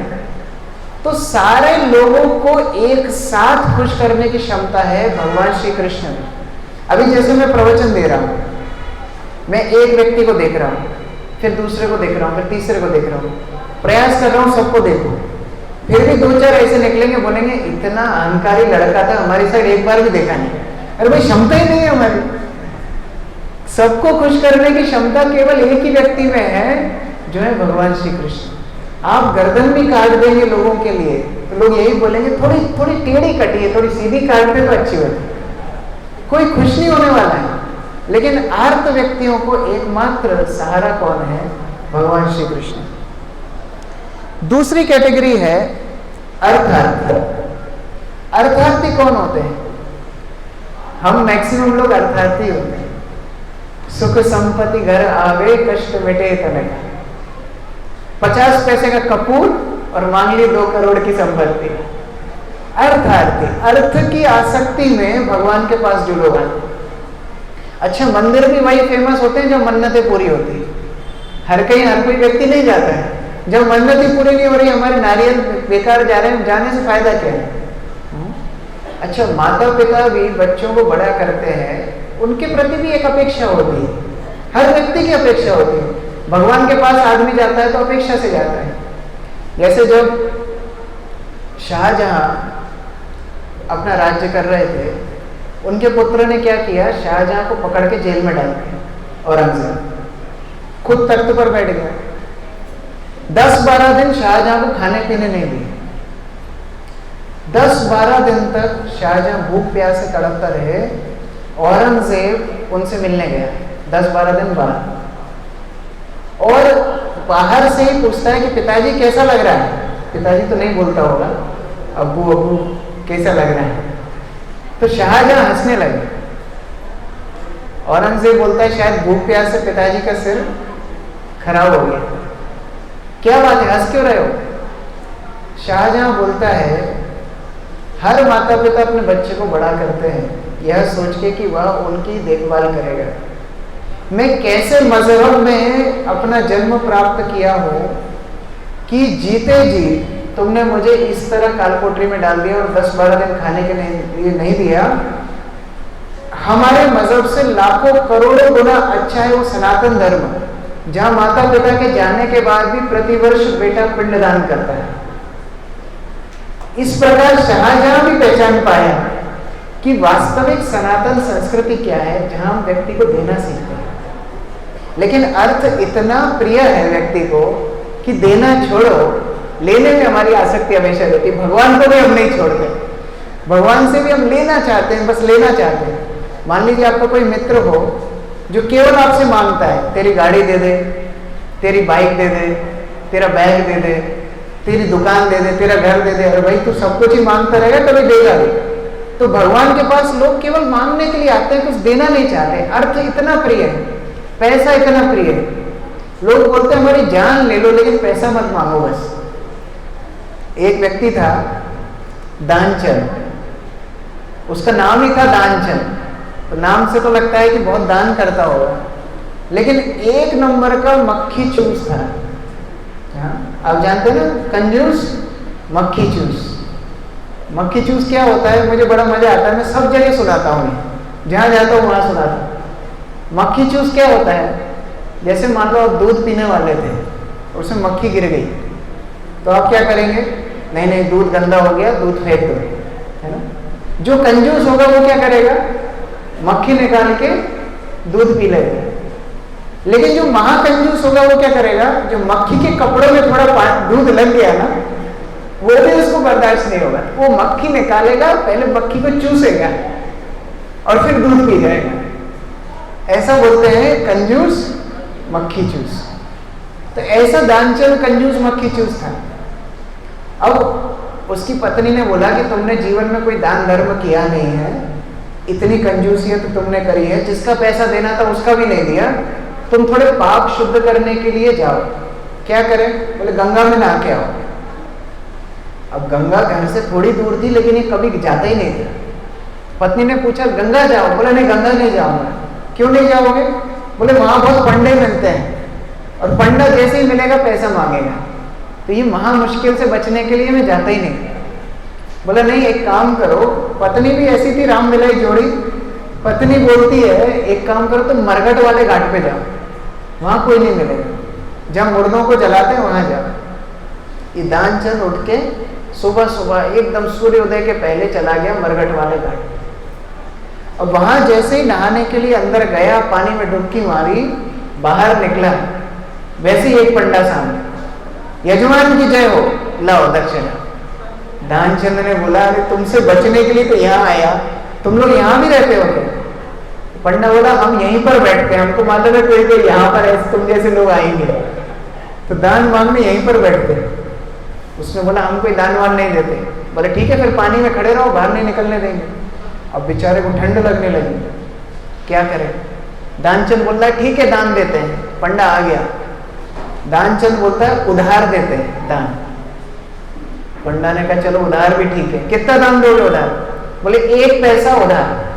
तो सारे लोगों को एक साथ खुश करने की क्षमता है भगवान श्री कृष्ण में। अभी जैसे मैं प्रवचन दे रहा हूं, मैं एक व्यक्ति को देख रहा हूं, फिर दूसरे को देख रहा हूं, फिर तीसरे को देख रहा हूं, प्रयास कर रहा हूं सबको देखूं, फिर भी दो चार ऐसे निकलेंगे, बोलेंगे इतना अहंकारी लड़का था, हमारी साइड एक बार भी देखा नहीं। अरे भाई क्षमता ही नहीं है हमारी, सबको खुश करने की क्षमता केवल एक ही व्यक्ति में है, जो है भगवान श्री कृष्ण। आप गर्दन भी काट देंगे लोगों के लिए तो लोग यही बोलेंगे थोड़ी थोड़ी टेढ़ी कटी है, थोड़ी सीधी काटते तो अच्छी होती, कोई खुश नहीं होने वाला है। लेकिन आर्त व्यक्तियों को एकमात्र सहारा कौन है? भगवान श्री कृष्ण। दूसरी कैटेगरी है अर्थार्थी। अर्थार्थी कौन होते हैं? हम मैक्सिमम लोग अर्थार्थी होते हैं। सुख संपत्ति घर आवे, कष्ट मिटे तनक। 50 पैसे का कपूर और मांग ली 2 करोड़ की संपत्ति। अर्थार्थी, अर्थ की आसक्ति में भगवान के पास जो लोग आते। अच्छा, मंदिर भी वही फेमस होते हैं जब मन्नतें पूरी होती है। हर कोई व्यक्ति नहीं जाता है। जब मन्नत ही पूरी नहीं हो रही, हमारे नारियल बेकार जा रहे हैं, जाने से फायदा क्या है? अच्छा, माता पिता भी बच्चों को बड़ा करते हैं, उनके प्रति भी एक अपेक्षा होती है, हर व्यक्ति की अपेक्षा होती है। भगवान के पास आदमी जाता है तो अपेक्षा से जाता है। जैसे जब शाहजहां अपना राज्य कर रहे थे, उनके पुत्र ने क्या किया, शाहजहां को पकड़ के जेल में डाल दिया। औरंगजेब खुद तख्त पर बैठ गया। 10-12 दिन शाहजहां को खाने पीने नहीं दिए। 10-12 दिन तक शाहजहां भूख प्यास से तड़पता रहे। औरंगजेब उनसे मिलने गया 10-12 दिन बाद, और बाहर से ही पूछता है कि पिताजी कैसा लग रहा है? पिताजी तो नहीं बोलता होगा, अब्बू अब्बू कैसा लग रहा है? तो शाहजहां हंसने लगे। औरंगजेब बोलता है शायद भूख प्यास से पिताजी का सिर खराब हो गया। क्या बात है, हंस क्यों रहे हो? शाहजहां बोलता है हर माता पिता अपने बच्चे को बड़ा करते हैं यह सोच के कि वह उनकी देखभाल करेगा। मैं कैसे मजहब में अपना जन्म प्राप्त किया हूं कि जीते जी तुमने मुझे इस तरह कालकोठरी में डाल दिया और 10-12 दिन खाने के लिए नहीं दिया। हमारे मजहब से लाखों करोड़ों गुना अच्छा है वो सनातन धर्म, जहां माता पिता के जाने के बाद भी प्रतिवर्ष बेटा पिंडदान करता है। इस प्रकार शाहजहां भी पहचान पाया कि वास्तविक सनातन संस्कृति क्या है, जहां हम व्यक्ति को देना सीखते हैं। लेकिन अर्थ इतना प्रिय है व्यक्ति को कि देना छोड़ो, लेने में हमारी आसक्ति हमेशा रहती है। भगवान को भी हम नहीं छोड़ते, भगवान से भी हम लेना चाहते हैं, बस लेना चाहते हैं। मान लीजिए आपका कोई मित्र हो जो केवल आपसे मांगता है, तेरी गाड़ी दे दे, तेरी बाइक दे दे, तेरा बैग दे दे, तेरी दुकान दे दे, तेरा घर दे दे। अरे भाई तू सब कुछ ही मांगता रहेगा, कभी देगा भी। तो भगवान के पास लोग केवल मांगने के लिए आते हैं, कुछ देना नहीं चाहते। अर्थ इतना प्रिय है, पैसा इतना प्रिय है, लोग बोलते हैं हमारी जान ले लो लेकिन पैसा मत मांगो बस। एक व्यक्ति था दानचंद, उसका नाम ही था दानचंद। तो नाम से तो लगता है कि बहुत दान करता होगा, लेकिन एक नंबर का मक्खी चूस था। आप जानते हैं ना, कंजूस मक्खी चूस। मक्खी चूस क्या होता है, मुझे बड़ा मजा आता है, मैं सब जगह सुनाता हूँ, जहाँ जाता हूँ वहाँ सुनाता हूँ। मक्खी चूस क्या होता है, जैसे मान लो आप दूध पीने वाले थे, उसमें मक्खी गिर गई, तो आप क्या करेंगे, नहीं नहीं दूध गंदा हो गया, दूध फेंक दो, है ना। जो कंजूस होगा वो क्या करेगा, मक्खी निकाल के दूध पी लेगा। लेकिन जो महाकंजूस होगा वो क्या करेगा, जो मक्खी के कपड़ों में थोड़ा दूध लग गया ना, वो भी उसको बर्दाश्त नहीं होगा, वो मक्खी निकालेगा, पहले मक्खी को चूसेगा और फिर दूध पी जाएगा। ऐसा बोलते हैं कंजूस मक्खी चूस। तो ऐसा दानचंद कंजूस मक्खी चूस था। अब उसकी पत्नी ने बोला कि तुमने जीवन में कोई दान धर्म किया नहीं है, इतनी कंजूसियत तुमने करी है, जिसका पैसा देना था उसका भी नहीं दिया, तुम थोड़े पाप शुद्ध करने के लिए जाओ। क्या करें, बोले गंगा में नहा के आओ। अब गंगा घर से थोड़ी दूर थी, लेकिन ये कभी जाता ही नहीं था। पत्नी ने पूछा गंगा जाओ, बोला नहीं गंगा नहीं जाऊंगा। क्यों नहीं जाओगे, बोले वहां बहुत पंडे मिलते हैं और पंडा जैसे ही मिलेगा पैसा मांगेगा, तो ये महा मुश्किल से बचने के लिए मैं जाता ही नहीं। बोला नहीं एक काम करो, पत्नी भी ऐसी थी राम मिलाई जोड़ी, पत्नी बोलती है एक काम करो तुम मरघट वाले घाट पे जाओ, वहां कोई नहीं मिलेगा, जहां मुर्दों को जलाते हैं वहां जाओ। ये दानचंद उठ के सुबह सुबह एकदम सूर्योदय के पहले चला गया मरघट वाले घाट। अब वहां जैसे ही नहाने के लिए अंदर गया, पानी में डुबकी मारी, बाहर निकला, वैसे ही एक पंडा सामने, यजमान की जय हो, लाओ दक्षिणा। दानचंद ने बोला अरे तुमसे बचने के लिए तो यहाँ आया, तुम लोग यहाँ भी रहते हो क्या? पंडा बोला हम यहीं पर बैठते हैं, हमको मालूम है कोई कोई यहाँ पर ऐसे तुम जैसे लोग आएंगे, तो दान मांगने यहीं पर बैठते हैं। उसने बोला हम कोई दान वान नहीं देते। बोले ठीक है फिर पानी में खड़े रहो, बाहर नहीं निकलने देंगे। अब बेचारे को ठंड लगने लगी, क्या करें। दानचंद बोलता है ठीक है दान देते हैं। पंडा आ गया, दानचंद बोलता है उधार देते हैं दान। पंडा ने कहा चलो उधार भी ठीक है, कितना दान दोगे उधार? बोले 1 पैसा उधार।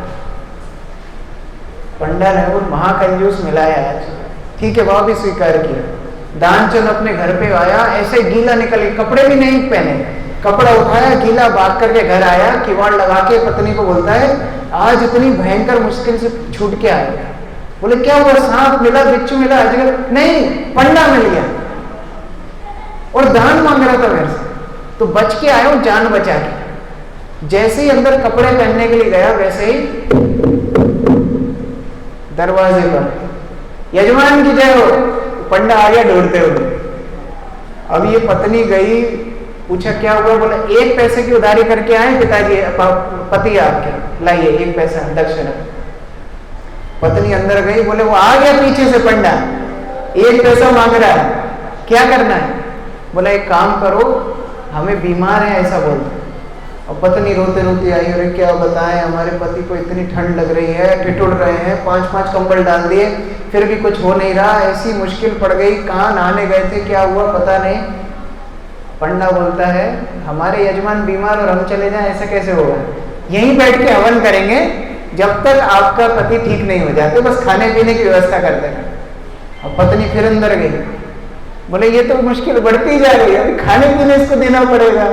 पंडा ने वो महाकंजूस मिलाया आज, ठीक है वह भी स्वीकार किया। दानचंद अपने घर पे आया, ऐसे गीला निकल, कपड़े भी नहीं पहने, कपड़ा उठाया गीला भाग करके घर आया, किवाड़ लगा के पत्नी को बोलता है आज इतनी भयंकर मुश्किल से छूट के आया। बोले क्या हुआ, सांप मिला, बिच्छू मिला, अजगर? नहीं, पंडा मिल गया और दान मांग रहा था मेरे से, तो बच के आया हूं जान बचा के। जैसे ही अंदर कपड़े पहनने के लिए गया, वैसे ही दरवाजे पर यजमान की जय हो, पंडा आ गया ढूंढते हुए। अब ये पत्नी गई, पूछा क्या हुआ? बोला 1 पैसे की उधारी करके आए पिताजी, पति आपके, लाइए 1 पैसा दक्षिणा। पत्नी अंदर गई, बोले वो आ गया पीछे से पंडा, 1 पैसा मांग रहा है, क्या करना है? बोला एक काम करो, हमें बीमार है ऐसा बोलते। और पत्नी रोते रोते आई, अरे क्या बताएं हमारे पति को इतनी ठंड लग रही है, ठिठुर रहे हैं, 5-5 कंबल डाल दिए, फिर भी कुछ हो नहीं रहा, ऐसी मुश्किल पड़ गई, कहाँ नहाने गए थे, क्या हुआ पता नहीं। पंडा बोलता है हमारे यजमान बीमार और हम चले जाएं ऐसा कैसे होगा, यहीं बैठ के हवन करेंगे जब तक आपका पति ठीक नहीं हो जाते, बस खाने पीने की व्यवस्था कर देना। और पत्नी फिर अंदर गई, बोले ये तो मुश्किल बढ़ती जा रही है, अभी खाने पीने इसको देना पड़ेगा,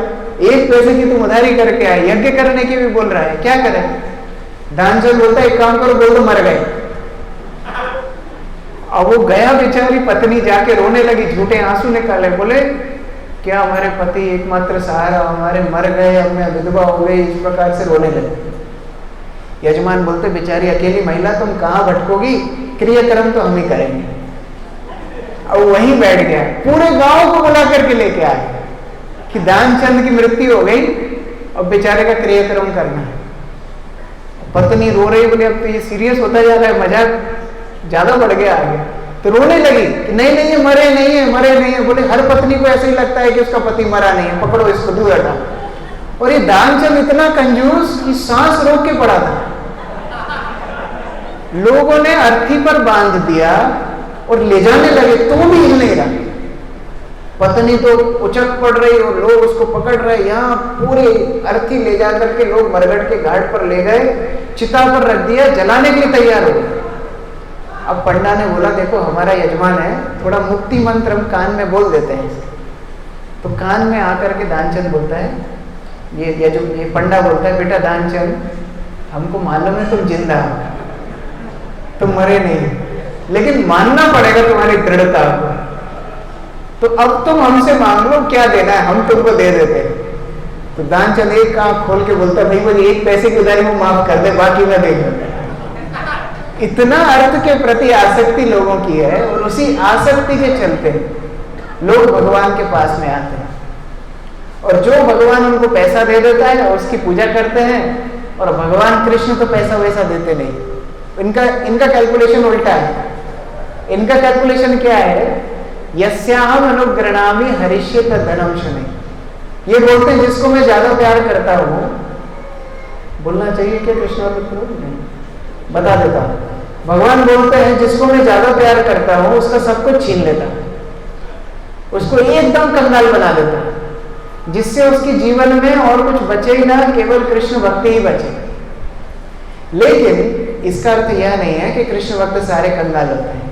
1 पैसे की तुम उधारी करके आए, यज्ञ करने की भी बोल रहा है, क्या करें? दानचंद बोलता है एक काम करो, बोल दो मर गए। अब वो गया, बेचारी पत्नी जाके रोने लगी, झूठे आंसू निकाले, बोले क्या हमारे पति एकमात्र सहारा हमारे मर गए, अब मैं विधवा हो गई, इस प्रकार से रोने लगे। यजमान बोलते बेचारी अकेली महिला, तुम कहाँ भटकोगी, क्रियाक्रम तो हम ही करेंगे। अब वहीं बैठ गया, पूरे गांव को बुला करके लेके आए कि दानचंद की मृत्यु हो गई, अब बेचारे का क्रियाक्रम करना है। पत्नी रो रही, बोले अब तो ये सीरियस होता जा रहा है, मजाक ज्यादा बढ़ गया आगे, तो रोने लगी कि नहीं नहीं ये मरे नहीं है, मरे नहीं है। बोले हर पत्नी को ऐसे ही लगता है कि उसका पति मरा नहीं है, पकड़ो इसको दूर हटा। और ये दानचंद इतना कंजूस कि सांस रोक के पड़ा था, लोगों ने अर्थी पर बांध दिया और ले जाने लगे, तो भी हिल नहीं रहा। पत्नी तो उचक पड़ रही और लोग उसको पकड़ रहे, यहाँ पूरे अर्थी ले जा करके लोग मरघट के घाट पर ले गए, चिता पर रख दिया, जलाने के लिए तैयार हो गए। अब पंडा ने बोला देखो हमारा यजमान है, थोड़ा मुक्ति मंत्र हम कान में बोल देते हैं। तो कान में आकर के दानचंद बोलता है ये पंडा बोलता है, बेटा दान चल, हमको मालूम है तुम जिंदा हो, तुम मरे नहीं, लेकिन मानना पड़ेगा तुम्हारी दृढ़ता को, तो अब तुम हमसे मांग लो क्या देना है, हम तुमको दे देते। तो दान चल एक आंख खोल के बोलता, भाई मुझे 1 पैसे की उधारी वो माफ कर दे, बाकी मैं दे दूंगा। इतना अर्थ के प्रति आसक्ति लोगों की है, और उसी आसक्ति के चलते लोग भगवान के पास में आते हैं, और जो भगवान उनको पैसा दे देता है और उसकी पूजा करते हैं, और भगवान कृष्ण तो पैसा वैसा देते नहीं। इनका कैलकुलेशन उल्टा है। इनका कैलकुलेशन क्या है, यस्याहम अनुगृणामि हरिष्येत धनम शनै। ये बोलते हैं जिसको मैं ज्यादा प्यार करता हूं, बोलना चाहिए क्या कृष्ण और मित्रों? नहीं, बता देता हूं। भगवान बोलते हैं जिसको मैं ज्यादा प्यार करता हूं उसका सब कुछ छीन लेता, उसको एकदम कंगाल बना देता, जिससे उसके जीवन में और कुछ बचे ही ना, केवल कृष्ण भक्ति ही बचे। लेकिन इसका अर्थ यह नहीं है कि कृष्ण भक्त सारे कंगाल होते हैं।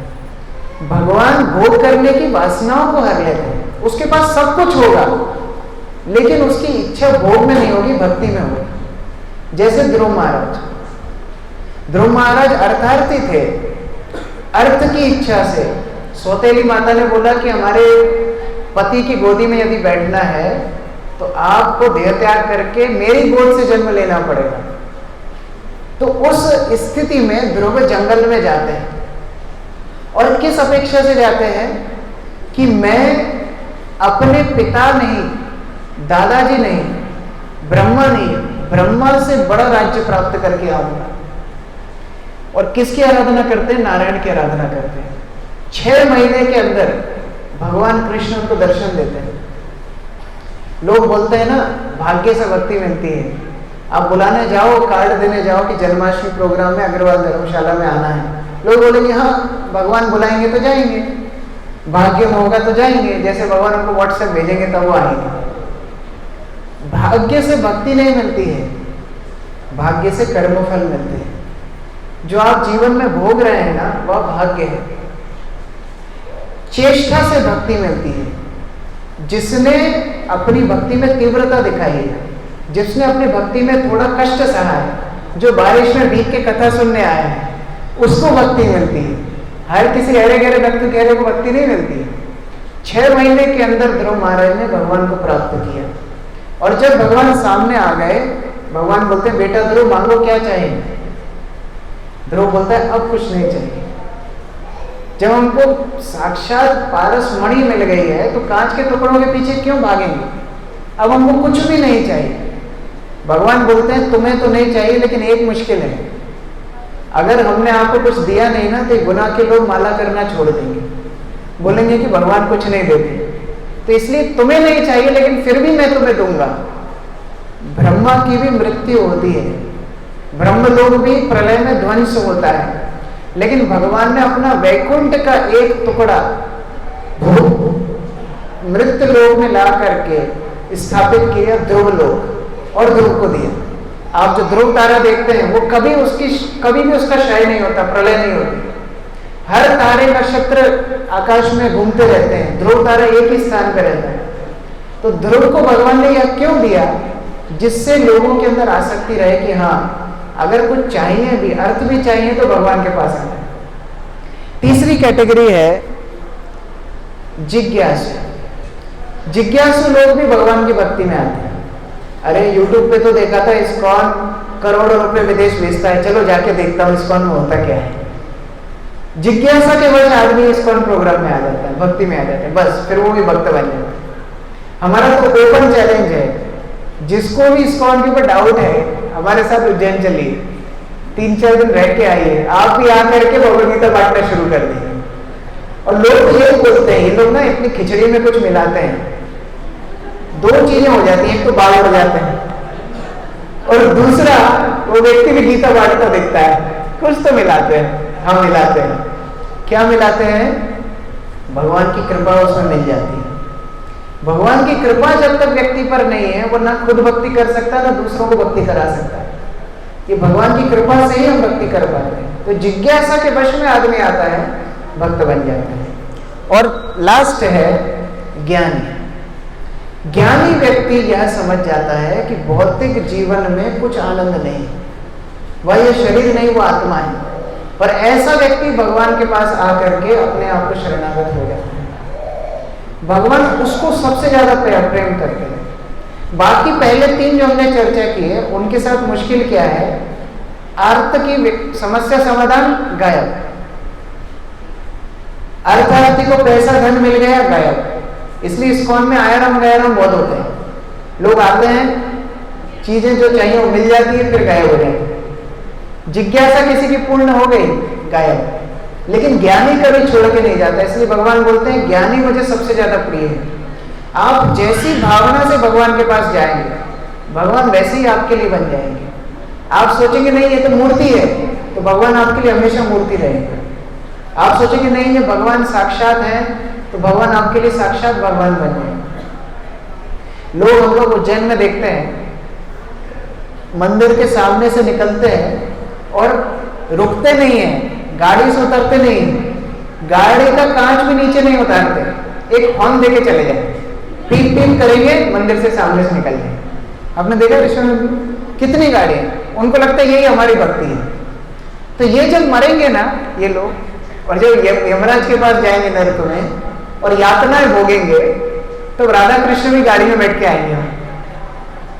भगवान भोग करने की वासनाओं को हर लेते हैं, उसके पास सब कुछ होगा, लेकिन उसकी इच्छा भोग में नहीं होगी, भक्ति में होगी। जैसे ध्रुव महाराज, ध्रुव महाराज अर्थार्थी थे, अर्थ की इच्छा से सौतेली माता ने बोला कि हमारे पति की गोदी में यदि बैठना है तो आपको देह त्याग करके मेरी गोद से जन्म लेना पड़ेगा। तो उस स्थिति में ध्रुव जंगल में जाते हैं, और किस अपेक्षा से जाते हैं कि मैं अपने पिता नहीं, दादाजी नहीं, ब्रह्मा नहीं, ब्रह्मा से बड़ा राज्य प्राप्त करके आऊंगा। और किसकी आराधना करते हैं? नारायण की आराधना करते हैं। 6 महीने के अंदर भगवान कृष्ण उनको दर्शन देते हैं। लोग बोलते हैं ना, भाग्य से भक्ति मिलती है। आप बुलाने जाओ, कार्ड देने जाओ कि जन्माष्टमी प्रोग्राम में अग्रवाल धर्मशाला में आना है, लोग बोलेंगे हाँ भगवान बुलाएंगे तो जाएंगे, भाग्य में होगा तो जाएंगे, जैसे भगवान उनको व्हाट्सएप भेजेंगे तब वो आएंगे। भाग्य से भक्ति नहीं मिलती है, भाग्य से कर्मफल मिलते हैं। जो आप जीवन में भोग रहे हैं ना, वह भाग्य है। चेष्टा से भक्ति मिलती है। जिसने अपनी भक्ति में तीव्रता दिखाई है, जिसने अपनी भक्ति में थोड़ा कष्ट सहा है, जो बारिश में भीग के कथा सुनने आया है, उसको भक्ति मिलती है। हर किसी हरे गहरे भक्त गहरे को भक्ति नहीं मिलती। 6 महीने के अंदर ध्रुव महाराज ने भगवान को प्राप्त किया, और जब भगवान सामने आ गए, भगवान बोलते हैं बेटा ध्रुव मांगो क्या चाहिए। ध्रुव बोलता है अब कुछ नहीं चाहिए। जब हमको साक्षात पारस मणि मिल गई है तो कांच के टुकड़ों के पीछे क्यों भागेंगे? अब हमको कुछ भी नहीं चाहिए। भगवान बोलते हैं तुम्हें तो नहीं चाहिए, लेकिन एक मुश्किल है, अगर हमने आपको कुछ दिया नहीं ना तो गुनाह के लोग माला करना छोड़ देंगे, बोलेंगे कि भगवान कुछ नहीं देते, तो इसलिए तुम्हें नहीं चाहिए लेकिन फिर भी मैं तुम्हें दूंगा। ब्रह्मा की भी मृत्यु होती है, ब्रह्मलोक भी प्रलय में ध्वंस होता है, लेकिन भगवान ने अपना वैकुंठ का एक टुकड़ा मृत लोक में ला करके स्थापित किया, ध्रुव लोक, और ध्रुव को दिया। आप जो ध्रुव तारा देखते हैं वो कभी भी उसका क्षय नहीं होता, प्रलय नहीं होती। हर तारे नक्षत्र आकाश में घूमते रहते हैं, ध्रुव तारा एक ही स्थान पर रहता है। तो ध्रुव को भगवान ने यह क्यों दिया? जिससे लोगों के अंदर आसक्ति रहे कि हाँ अगर कुछ चाहिए भी, अर्थ भी चाहिए तो भगवान के पास आना है। तीसरी कैटेगरी है जिज्ञासु। जिज्ञासु लोग भी भगवान की भक्ति में आते हैं। अरे YouTube पे तो देखा था इस्कॉन करोड़ों रुपए विदेश भेजता है, चलो जाके देखता हूँ इस्कॉन में होता क्या है। जिज्ञासा के वजह आदमी इस्कॉन प्रोग्राम में आ जाता है, भक्ति में आ जाता है, बस फिर वो भी भक्त बन जाता है। हमारा तो ओपन चैलेंज है, जिसको भी इस्कॉन के ऊपर डाउट है हमारे साथ उज्जैन चलिए, 3-4 दिन रह के आइए, आप भी आकर के भगवद गीता बांटना शुरू कर दीजिए। और लोग तो यही बोलते हैं, ये लोग ना इतनी खिचड़ी में कुछ मिलाते हैं। 2 चीजें हो जाती हैं, एक तो बाल उड़ जाते हैं, और दूसरा वो व्यक्ति भी गीता बांटता दिखता है। कुछ तो मिलाते हैं, हम मिलाते हैं। क्या मिलाते हैं? भगवान की कृपा उसमें मिल जाती है। भगवान की कृपा जब तक व्यक्ति पर नहीं है, वो ना खुद भक्ति कर सकता, ना दूसरों को भक्ति करा सकता है। ये भगवान की कृपा से ही हम भक्ति कर पाते हैं। तो जिज्ञासा के वश में आदमी आता है, भक्त बन जाता है। और लास्ट है ज्ञानी। ज्ञानी व्यक्ति यह समझ जाता है कि भौतिक जीवन में कुछ आनंद नहीं, वह ये शरीर नहीं, वो आत्मा है। पर ऐसा व्यक्ति भगवान के पास आकर के अपने आप को शरणागत हो जाता है। भगवान उसको सबसे ज्यादा प्रेम करते हैं। बाकी पहले 3 जो हमने चर्चा की है उनके साथ मुश्किल क्या है, अर्थ की समस्या समाधान गायब, अर्थार्थी को पैसा धन मिल गया गायब। इसलिए इस्कॉन में आया राम गया राम बहुत होते हैं। लोग आते हैं, चीजें जो चाहिए वो मिल जाती है, फिर गायब हो जाती है। जिज्ञासा किसी की पूर्ण हो गई, गायब। लेकिन ज्ञानी कभी छोड़ के नहीं जाता। इसलिए भगवान बोलते हैं ज्ञानी मुझे सबसे ज्यादा प्रिय है। आप जैसी भावना से भगवान के पास जाएंगे, भगवान वैसे ही आपके लिए बन जाएंगे। आप सोचेंगे नहीं ये तो मूर्ति है, तो भगवान आपके लिए हमेशा मूर्ति रहेंगे। आप सोचेंगे नहीं ये भगवान साक्षात है, तो भगवान आपके लिए साक्षात भगवान बन जाएंगे। लोग हम लोग उज्जैन में देखते हैं, मंदिर के सामने से निकलते हैं और रुकते नहीं हैं, गाड़ी से उतरते नहीं, गाड़ी का कांच भी नीचे नहीं उतारते, एक हॉर्न देके चले जाए, पीप पीप करेंगे, मंदिर से सामने से निकल जाए। आपने देखा विश्व में कितनी गाड़ियां, उनको लगता है यही हमारी भक्ति है। तो ये जब मरेंगे ना ये लोग, और जब यमराज के पास जाएंगे नरक में और यातनाएं भोगेंगे, तो राधा कृष्ण भी गाड़ी में बैठ के आएंगे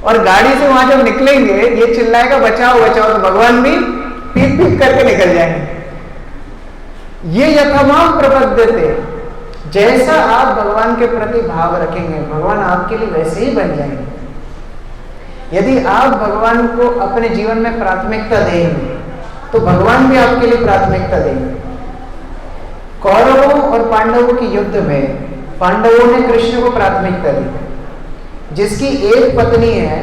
और गाड़ी से वहां जब निकलेंगे ये चिल्लाएगा बचाओ बचाओ, तो भगवान भी पीप पीप करके निकल जाएंगे। ये यथामाम प्रपद्यते, जैसा आप भगवान के प्रति भाव रखेंगे भगवान आपके लिए वैसे ही बन जाएंगे। यदि आप भगवान को अपने जीवन में प्राथमिकता देंगे तो भगवान भी आपके लिए प्राथमिकता देंगे। कौरवों और पांडवों के युद्ध में पांडवों ने कृष्ण को प्राथमिकता दी। जिसकी एक पत्नी है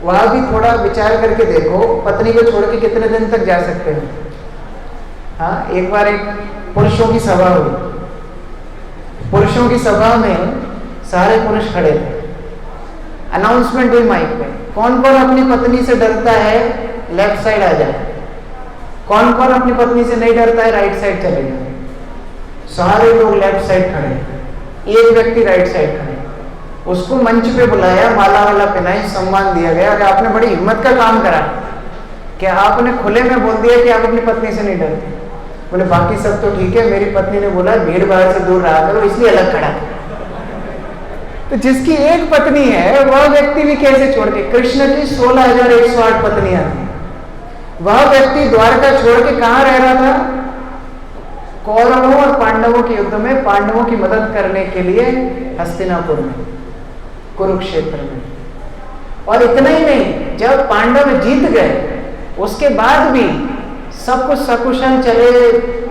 वह भी थोड़ा विचार करके देखो, पत्नी को छोड़ के कितने दिन तक जा सकते हैं। हाँ, एक बार एक पुरुषों की सभा हुई, पुरुषों की सभा में सारे पुरुष खड़े थे, अनाउंसमेंट हुई माइक पे, कौन कौन अपनी पत्नी से डरता है लेफ्ट साइड आ जाए, कौन कौन अपनी पत्नी से नहीं डरता है राइट साइड चले जाए। सारे लोग लेफ्ट साइड खड़े, एक व्यक्ति राइट साइड खड़े। उसको मंच पे बुलाया, माला वाला पहनाई, सम्मान दिया गया। अरे आपने बड़ी हिम्मत का काम करा कि आपने खुले में बोल दिया कि आप अपनी पत्नी से नहीं डरते। बोले बाकी सब तो ठीक है, मेरी पत्नी ने बोला भीड़ भाड़ से दूर रहा करो, इसलिए अलग खड़ा। तो जिसकी एक पत्नी है वह व्यक्ति भी कैसे छोड़ के, कृष्ण की 16,108 पत्नियां थी, वह व्यक्ति द्वारका छोड़ के कहां रह रहा था? कौरवों और पांडवों के युद्ध में पांडवों की मदद करने के लिए हस्तिनापुर में, कुरुक्षेत्र में। और इतना ही नहीं, जब पांडव जीत गए उसके बाद भी सब कुछ सकुशल चले,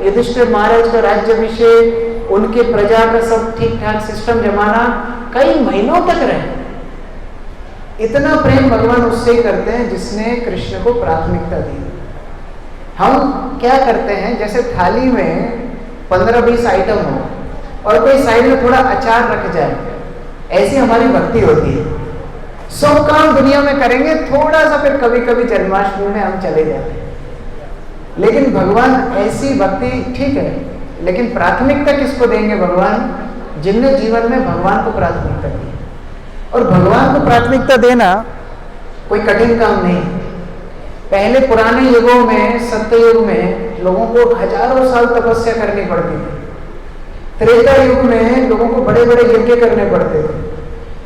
युधिष्ठिर महाराज का राज्याभिषेक, उनके प्रजा का सब ठीक ठाक सिस्टम जमाना कई महीनों तक रहे। इतना प्रेम भगवान उससे ही करते हैं जिसने कृष्ण को प्राथमिकता दी। हम क्या करते हैं, जैसे थाली में 15-20 आइटम हो और कोई साइड में थोड़ा अचार रख जाए, ऐसी हमारी भक्ति होती है। सब काम दुनिया में करेंगे, थोड़ा सा फिर कभी कभी जन्माष्टमी में हम चले जाते हैं। लेकिन भगवान ऐसी भक्ति ठीक है, लेकिन प्राथमिकता किसको देंगे भगवान? जिनने जीवन में भगवान को प्राथमिकता दी। और भगवान को प्राथमिकता देना कोई कठिन काम नहीं। पहले पुराने युगों में, सत्ययुग में लोगों को हजारों साल तपस्या करनी पड़ती थी। त्रेता युग में लोगों को बड़े बड़े यज्ञ करने पड़ते थे।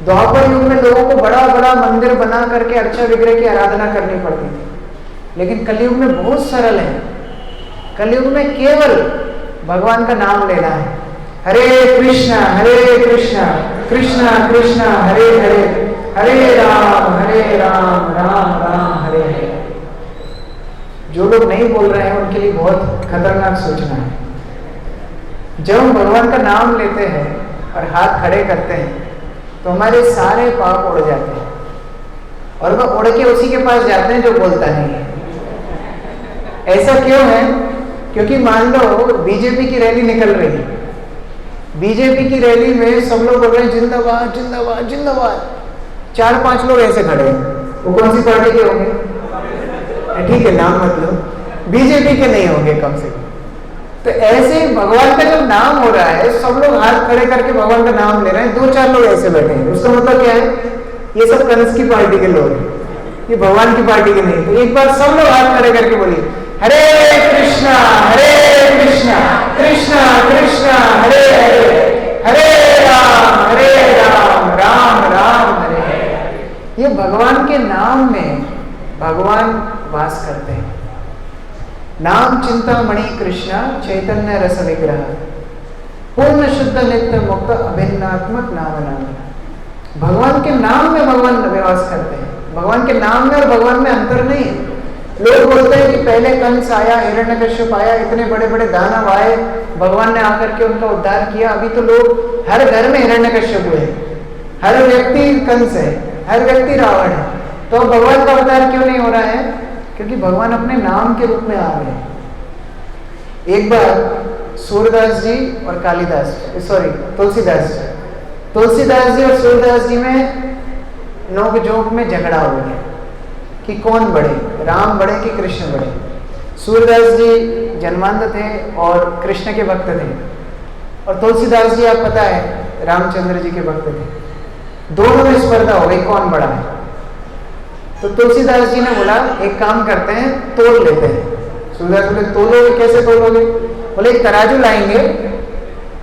द्वापर युग में लोगों को बड़ा बड़ा मंदिर बना करके अर्चा विग्रह की आराधना करनी पड़ती थी। लेकिन कलयुग में बहुत सरल है। कलयुग में केवल भगवान का नाम लेना है। हरे कृष्णा कृष्णा कृष्णा हरे हरे, हरे राम राम राम हरे हरे। जो लोग नहीं बोल रहे हैं उनके लिए बहुत खतरनाक सूचना है। जब हम भगवान का नाम लेते हैं और हाथ खड़े करते हैं तो हमारे सारे पाप उड़ जाते हैं और वह उड़ के उसी के पास जाते हैं जो बोलता नहीं है। ऐसा क्यों है? क्योंकि मान लो बीजेपी की रैली निकल रही है, बीजेपी की रैली में सब लोग बोल रहे हैं जिंदाबाद जिंदाबाद जिंदाबाद, 4-5 लोग ऐसे खड़े हैं। वो कौन सी पार्टी के होंगे? ठीक है, नाम मत लो, बीजेपी के नहीं होंगे कम से कम। तो ऐसे ही भगवान का जब नाम हो रहा है, सब लोग हाथ खड़े करके भगवान का नाम ले रहे हैं, 2-4 लोग ऐसे बैठे हैं, उसका मतलब क्या है? ये सब कंस की पार्टी के लोग हैं, ये भगवान की पार्टी के नहीं। तो एक बार सब लोग हाथ खड़े करके बोलिए, हरे कृष्णा कृष्णा कृष्णा हरे हरे, हरे राम राम राम हरे हरे। ये भगवान के नाम में भगवान वास करते हैं। नाम चिंतामणि कृष्णा चैतन्य रस विग्रह, पूर्ण शुद्ध नित्य मुक्त अभिन्नात्मक नाम नाम। भगवान के नाम में भगवान निवास करते हैं। भगवान के नाम में और भगवान में अंतर नहीं है। लोग बोलते हैं कि पहले कंस आया, हिरण्यकश्यप आया, इतने बड़े बड़े दानव आए, भगवान ने आकर के उनका उद्धार किया। अभी तो लोग हर घर में हिरण्यकश्यप हुए, हर व्यक्ति कंस है, हर व्यक्ति रावण है। तो भगवान का अवतार क्यों नहीं हो रहा है? क्योंकि भगवान अपने नाम के रूप में आ रहे हैं। एक बार सूरदास जी और तुलसीदास जी और सूरदास जी में नोक झोंक में झगड़ा हो गया कि कौन बड़े, राम बड़े कि कृष्ण बड़े। सूरदास जी जन्मांध थे और कृष्ण के भक्त थे, और तुलसीदास जी आप पता है रामचंद्र जी के भक्त थे। दोनों में स्पर्धा हो गई कौन बड़ा है। तो तुलसीदास जी ने बोला एक काम करते हैं, तोल लेते हैं। सूरदास बोले तोलोगे? कैसे तोलोगे? बोले एक तराजू लाएंगे,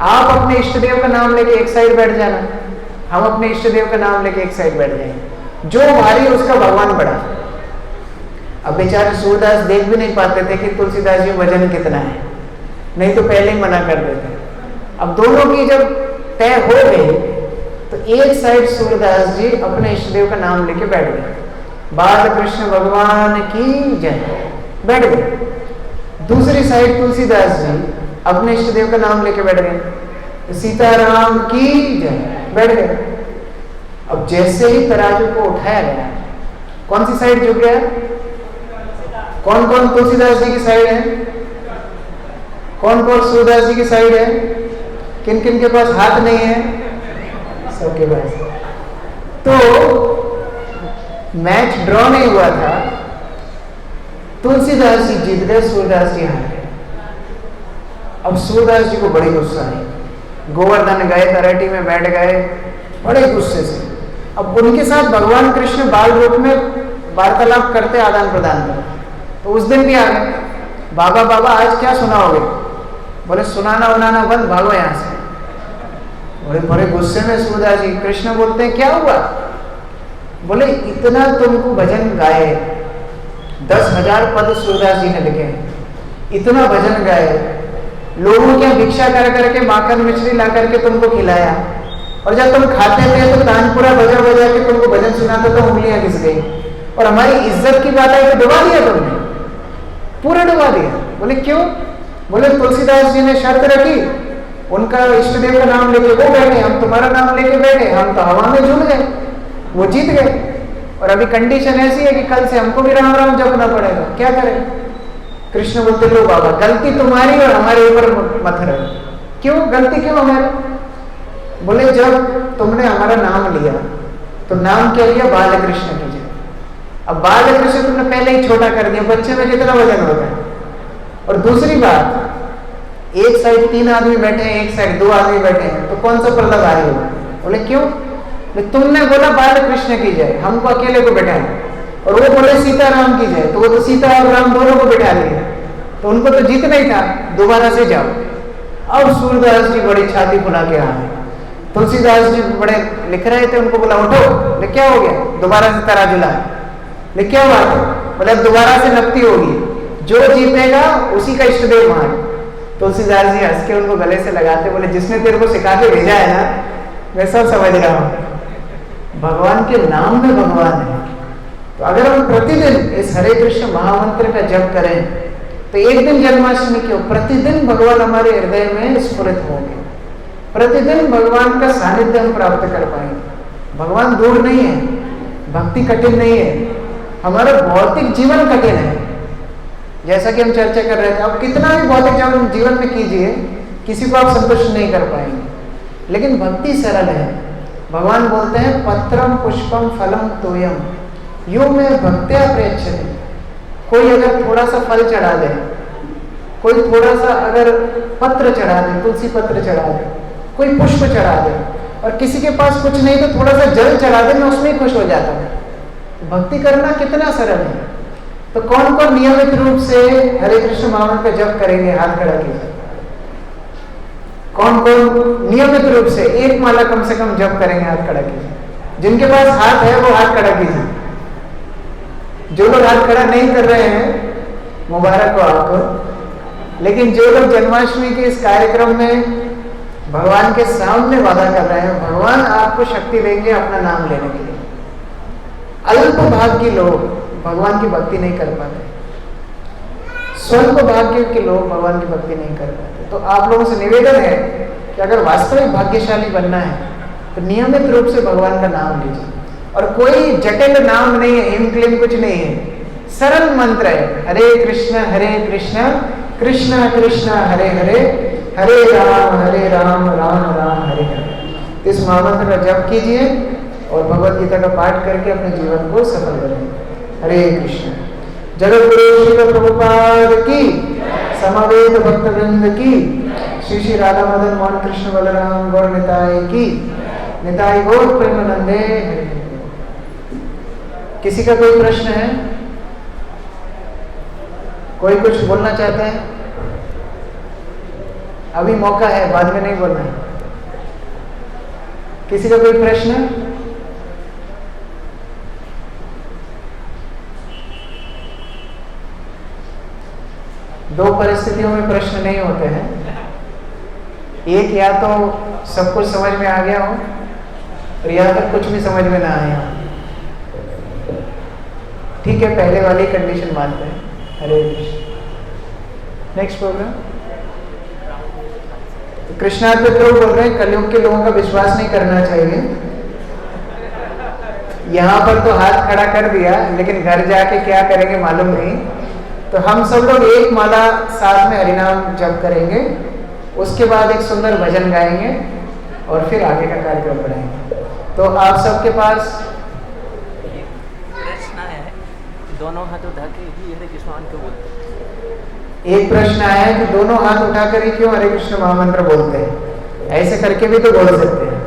आप अपने इष्ट देव का नाम लेके एक साइड बैठ जाना, हम अपने इष्ट देव का नाम लेके एक साइड बैठ जाएंगे, जो भारी उसका भगवान बड़ा। अब बेचारे सूरदास देख भी नहीं पाते थे कि तुलसीदास जी वजन कितना है, नहीं तो पहले ही मना कर देते। अब दोनों की जब तय हो गई तो एक साइड सूरदास जी अपने इष्ट देव का नाम लेके बैठ गए, बाल कृष्ण भगवान की जय, बैठ गए। दूसरी साइड तुलसीदास जी अपने इष्ट देव का नाम लेके बैठ गए, सीताराम की जय, बैठ गए। अब जैसे ही तराजू को उठाया गया, कौन सी साइड झुक गया? कौन कौन तुलसीदास जी की साइड है, कौन कौन सूरदास जी की साइड है? किन किन के पास हाथ नहीं है? सबके पास। तो मैच ड्रॉ नहीं हुआ था, तुलसीदास जी जीत गए, सूरदास जी हार गए। अब सूरदास जी को बड़ी गुस्सा आई, गोवर्धन गए, तराटी में बैठ गए बड़े गुस्से से। अब उनके साथ भगवान कृष्ण बाल रूप में वार्तालाप करते, आदान प्रदान करते। तो उस दिन भी आ गए, बाबा बाबा आज क्या सुनाओगे? बोले सुनाना उनाना बंद, भागो यहाँ से। बोले बड़े गुस्से में सूरदास जी। कृष्ण बोलते हैं क्या हुआ? बोले इतना तुमको भजन गाए, 10,000 पद सूरदास जी ने लिखे, इतना भजन गाए, लोगों क्या भिक्षा कर करके माखन मिश्री ला करके तुमको खिलाया, और जब तुम खाते थे तो तानपुरा बजा बजा के तुमको भजन सुनाता तो उंगलियां घिस गई, और हमारी इज्जत की बात आई तो डुबा दिया तुमने, पूरा डुबा दिया। बोले क्यों? बोले तुलसीदास जी ने शर्त रखी, उनका इष्ट देव का नाम लेके वो बैठे, हम तुम्हारा नाम लेके बैठे, हम तो हवा में झूल गए, वो जीत गए। और अभी कंडीशन ऐसी है कि कल से हमको भी राम राम जपना पड़ेगा, क्या करें? कृष्ण बोलते लो बाबा गलती तुम्हारी और हमारे ऊपर मत रहो। क्यों गलती क्यों हमारी? बोले जब तुमने हमारा नाम लिया तो नाम क्या लिया? बाल कृष्ण की जय। अब बाल कृष्ण तुमने पहले ही छोटा कर दिया, बच्चे में कितना वजन होता है। और दूसरी बात, एक साइड 3 आदमी बैठे हैं, एक साइड 2 आदमी बैठे हैं, तो कौन सा पर्दा भारी होगा? बोले क्यों? तुमने बोला बाल कृष्ण की जय, हमको अकेले को बैठाया, और वो बोले सीताराम की जय, तो वो तो सीता और राम दोनों को बैठा लिया, तो उनको तो जीतना ही था, दोबारा से जाओ। अब सूरदास जी बड़ी छाती फुला के आ गए। तुलसीदास जी बड़े लिख रहे थे, उनको बोला उठो, ले क्या हो गया? दोबारा से तराजू ला, ले क्या बात है? बोले अब दोबारा से नपती होगी, जो जीतेगा उसी का इष्ट देव मान। तुलसीदास जी हंस के उनको गले से लगाते, बोले जिसने तेरे को सिखा के भेजा है ना, मैं सब समझ रहा हूँ, भगवान के नाम में भगवान है। तो अगर हम प्रतिदिन इस हरे कृष्ण महामंत्र का जप करें तो एक दिन जन्माष्टमी क्यों, प्रतिदिन भगवान हमारे हृदय में स्फुरित होंगे, प्रतिदिन भगवान का सानिध्य हम प्राप्त कर पाएंगे। भगवान दूर नहीं है, भक्ति कठिन नहीं है, हमारा भौतिक जीवन कठिन है। जैसा कि हम चर्चा कर रहे थे, आप कितना भी भौतिक जीवन में कीजिए, किसी को आप संतुष्ट नहीं कर पाएंगे, लेकिन भक्ति सरल है। भगवान बोलते हैं पत्रम पुष्पम फलम तोयम यो में भक्त्या प्रेक्षते। कोई अगर थोड़ा सा फल चढ़ा दे कोई थोड़ा सा अगर पत्र चढ़ा दे, तुलसी पत्र चढ़ा दे, कोई पुष्प चढ़ा दे, और किसी के पास कुछ नहीं तो थोड़ा सा जल चढ़ा दे, मैं उसमें ही खुश हो जाता हूँ। भक्ति करना कितना सरल है। तो कौन कौन नियमित रूप से हरे कृष्ण महामंत्र का जप करेंगे? हाथ खड़ा कीजिए। कौन कौन नियमित रूप से एक माला कम से कम जप करेंगे? हाथ खड़ा कीजिए। जिनके पास हाथ है वो हाथ खड़ा कीजिए। जो लोग हाथ खड़ा नहीं कर रहे हैं, मुबारक हो आपको। लेकिन जो लोग जन्माष्टमी के इस कार्यक्रम में भगवान के सामने वादा कर रहे हैं, भगवान आपको शक्ति देंगे अपना नाम लेने के लिए। अल्प भाग्य लोग भगवान की भक्ति नहीं कर पाते, स्वल्प भाग्य के लोग भगवान की भक्ति नहीं कर पाते। तो आप लोगों से निवेदन है कि अगर वास्तविक भाग्यशाली बनना है तो नियमित रूप से भगवान का नाम लीजिए। और कोई जटिल नाम नहीं है, हिम क्लीम कुछ नहीं है, सरल मंत्र है, हरे कृष्ण कृष्ण कृष्ण हरे हरे, हरे राम राम राम हरे हरे। इस महामंत्र का जप कीजिए और भगवत गीता का पाठ करके अपने जीवन को सफल बनाइए। हरे कृष्ण। जगत गुरु श्री प्रभुपाद की, समवेत भक्त वृंद की, श्री श्री राधा मदन मोहन कृष्ण बलराम गौर निताय की, निताय गौर प्रेमानंदे। किसी का कोई प्रश्न है? कोई कुछ बोलना चाहता है? अभी मौका है, बाद में नहीं बोलना है। किसी का कोई प्रश्न? दो परिस्थितियों में प्रश्न नहीं होते हैं। एक, या तो सब कुछ समझ में आ गया हो, और या फिर कुछ भी समझ में ना आया हो। ठीक है, पहले वाली कंडीशन मानते हैं। हरे कृष्ण। Next programme. तो कृष्णार्पित लोग बोल रहे हैं कलयुग के लोगों का विश्वास नहीं करना चाहिए। यहाँ पर तो हाथ खड़ा कर दिया, लेकिन घर जाके क्या करेंगे मालूम नहीं। तो हम सब लोग एक माला साथ में हरिनाम जप करेंगे, उसके बाद एक सुंदर भजन गाएंगे और फिर आगे का कार्यक्रम बढ़ाएंगे। तो आप सबके पास प्रश्न है, दोनों हाथ उठा के ही हरे कृष्ण क्यों बोलते हैं? एक प्रश्न आया है कि दोनों हाथ उठाकर ही क्यों हरे कृष्ण महामंत्र बोलते हैं? ऐसे करके भी तो बोल सकते हैं।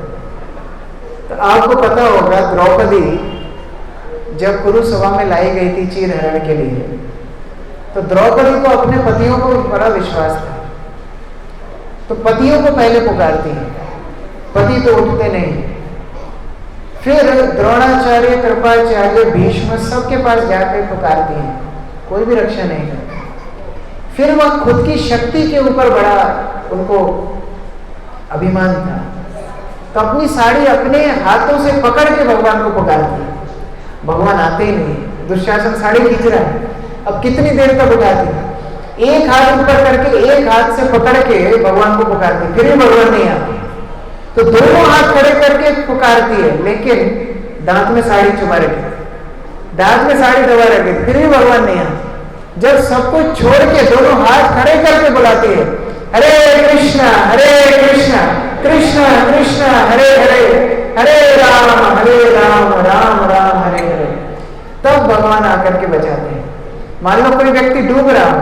तो आपको पता होगा, द्रौपदी जब कुरुसभा में लाई गई थी चीर हरण के लिए, तो द्रौपदी को अपने पतियों को बड़ा विश्वास था। तो पतियों को पहले पुकारती है, पति तो उठते नहीं। फिर द्रोणाचार्य, कृपाचार्य, भीष्म सबके पास जाकर पुकारती है, कोई भी रक्षा नहीं करता। फिर वह खुद की शक्ति के ऊपर बड़ा उनको अभिमान था, तो अपनी साड़ी अपने हाथों से पकड़ के भगवान को पुकारती है। भगवान आते ही नहीं, दुशासन साड़ी खींच रहा है, अब कितनी देर तक उठाती है? एक हाथ ऊपर करके एक हाथ से पकड़ के भगवान को पुकारती, फिर भी भगवान नहीं आते। तो दोनों हाथ खड़े करके पुकारती है, लेकिन दांत में साड़ी चुभा रखी, दांत में साड़ी दबा रखी, फिर भी भगवान नहीं आते। जब सब कुछ छोड़ के दोनों हाथ खड़े करके बुलाती है, हरे कृष्ण कृष्ण कृष्ण हरे हरे, हरे राम राम राम हरे हरे, तब भगवान आकर के बचाते हैं। मान लो कोई व्यक्ति डूब रहा हो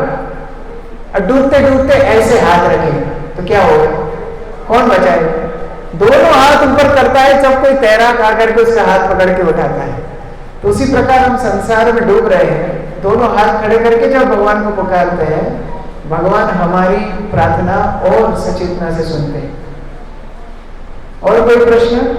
और डूबते डूबते ऐसे हाथ रखेगा, तो क्या होगा? कौन बचाएगा? दोनों हाथ ऊपर करता है, जब कोई तैराक आकर के उसका हाथ पकड़ के उठाता है। तो उसी प्रकार हम संसार में डूब रहे हैं, दोनों हाथ खड़े करके जब भगवान को पुकारते हैं, भगवान हमारी प्रार्थना और सचेतना से सुनते हैं। और कोई प्रश्न?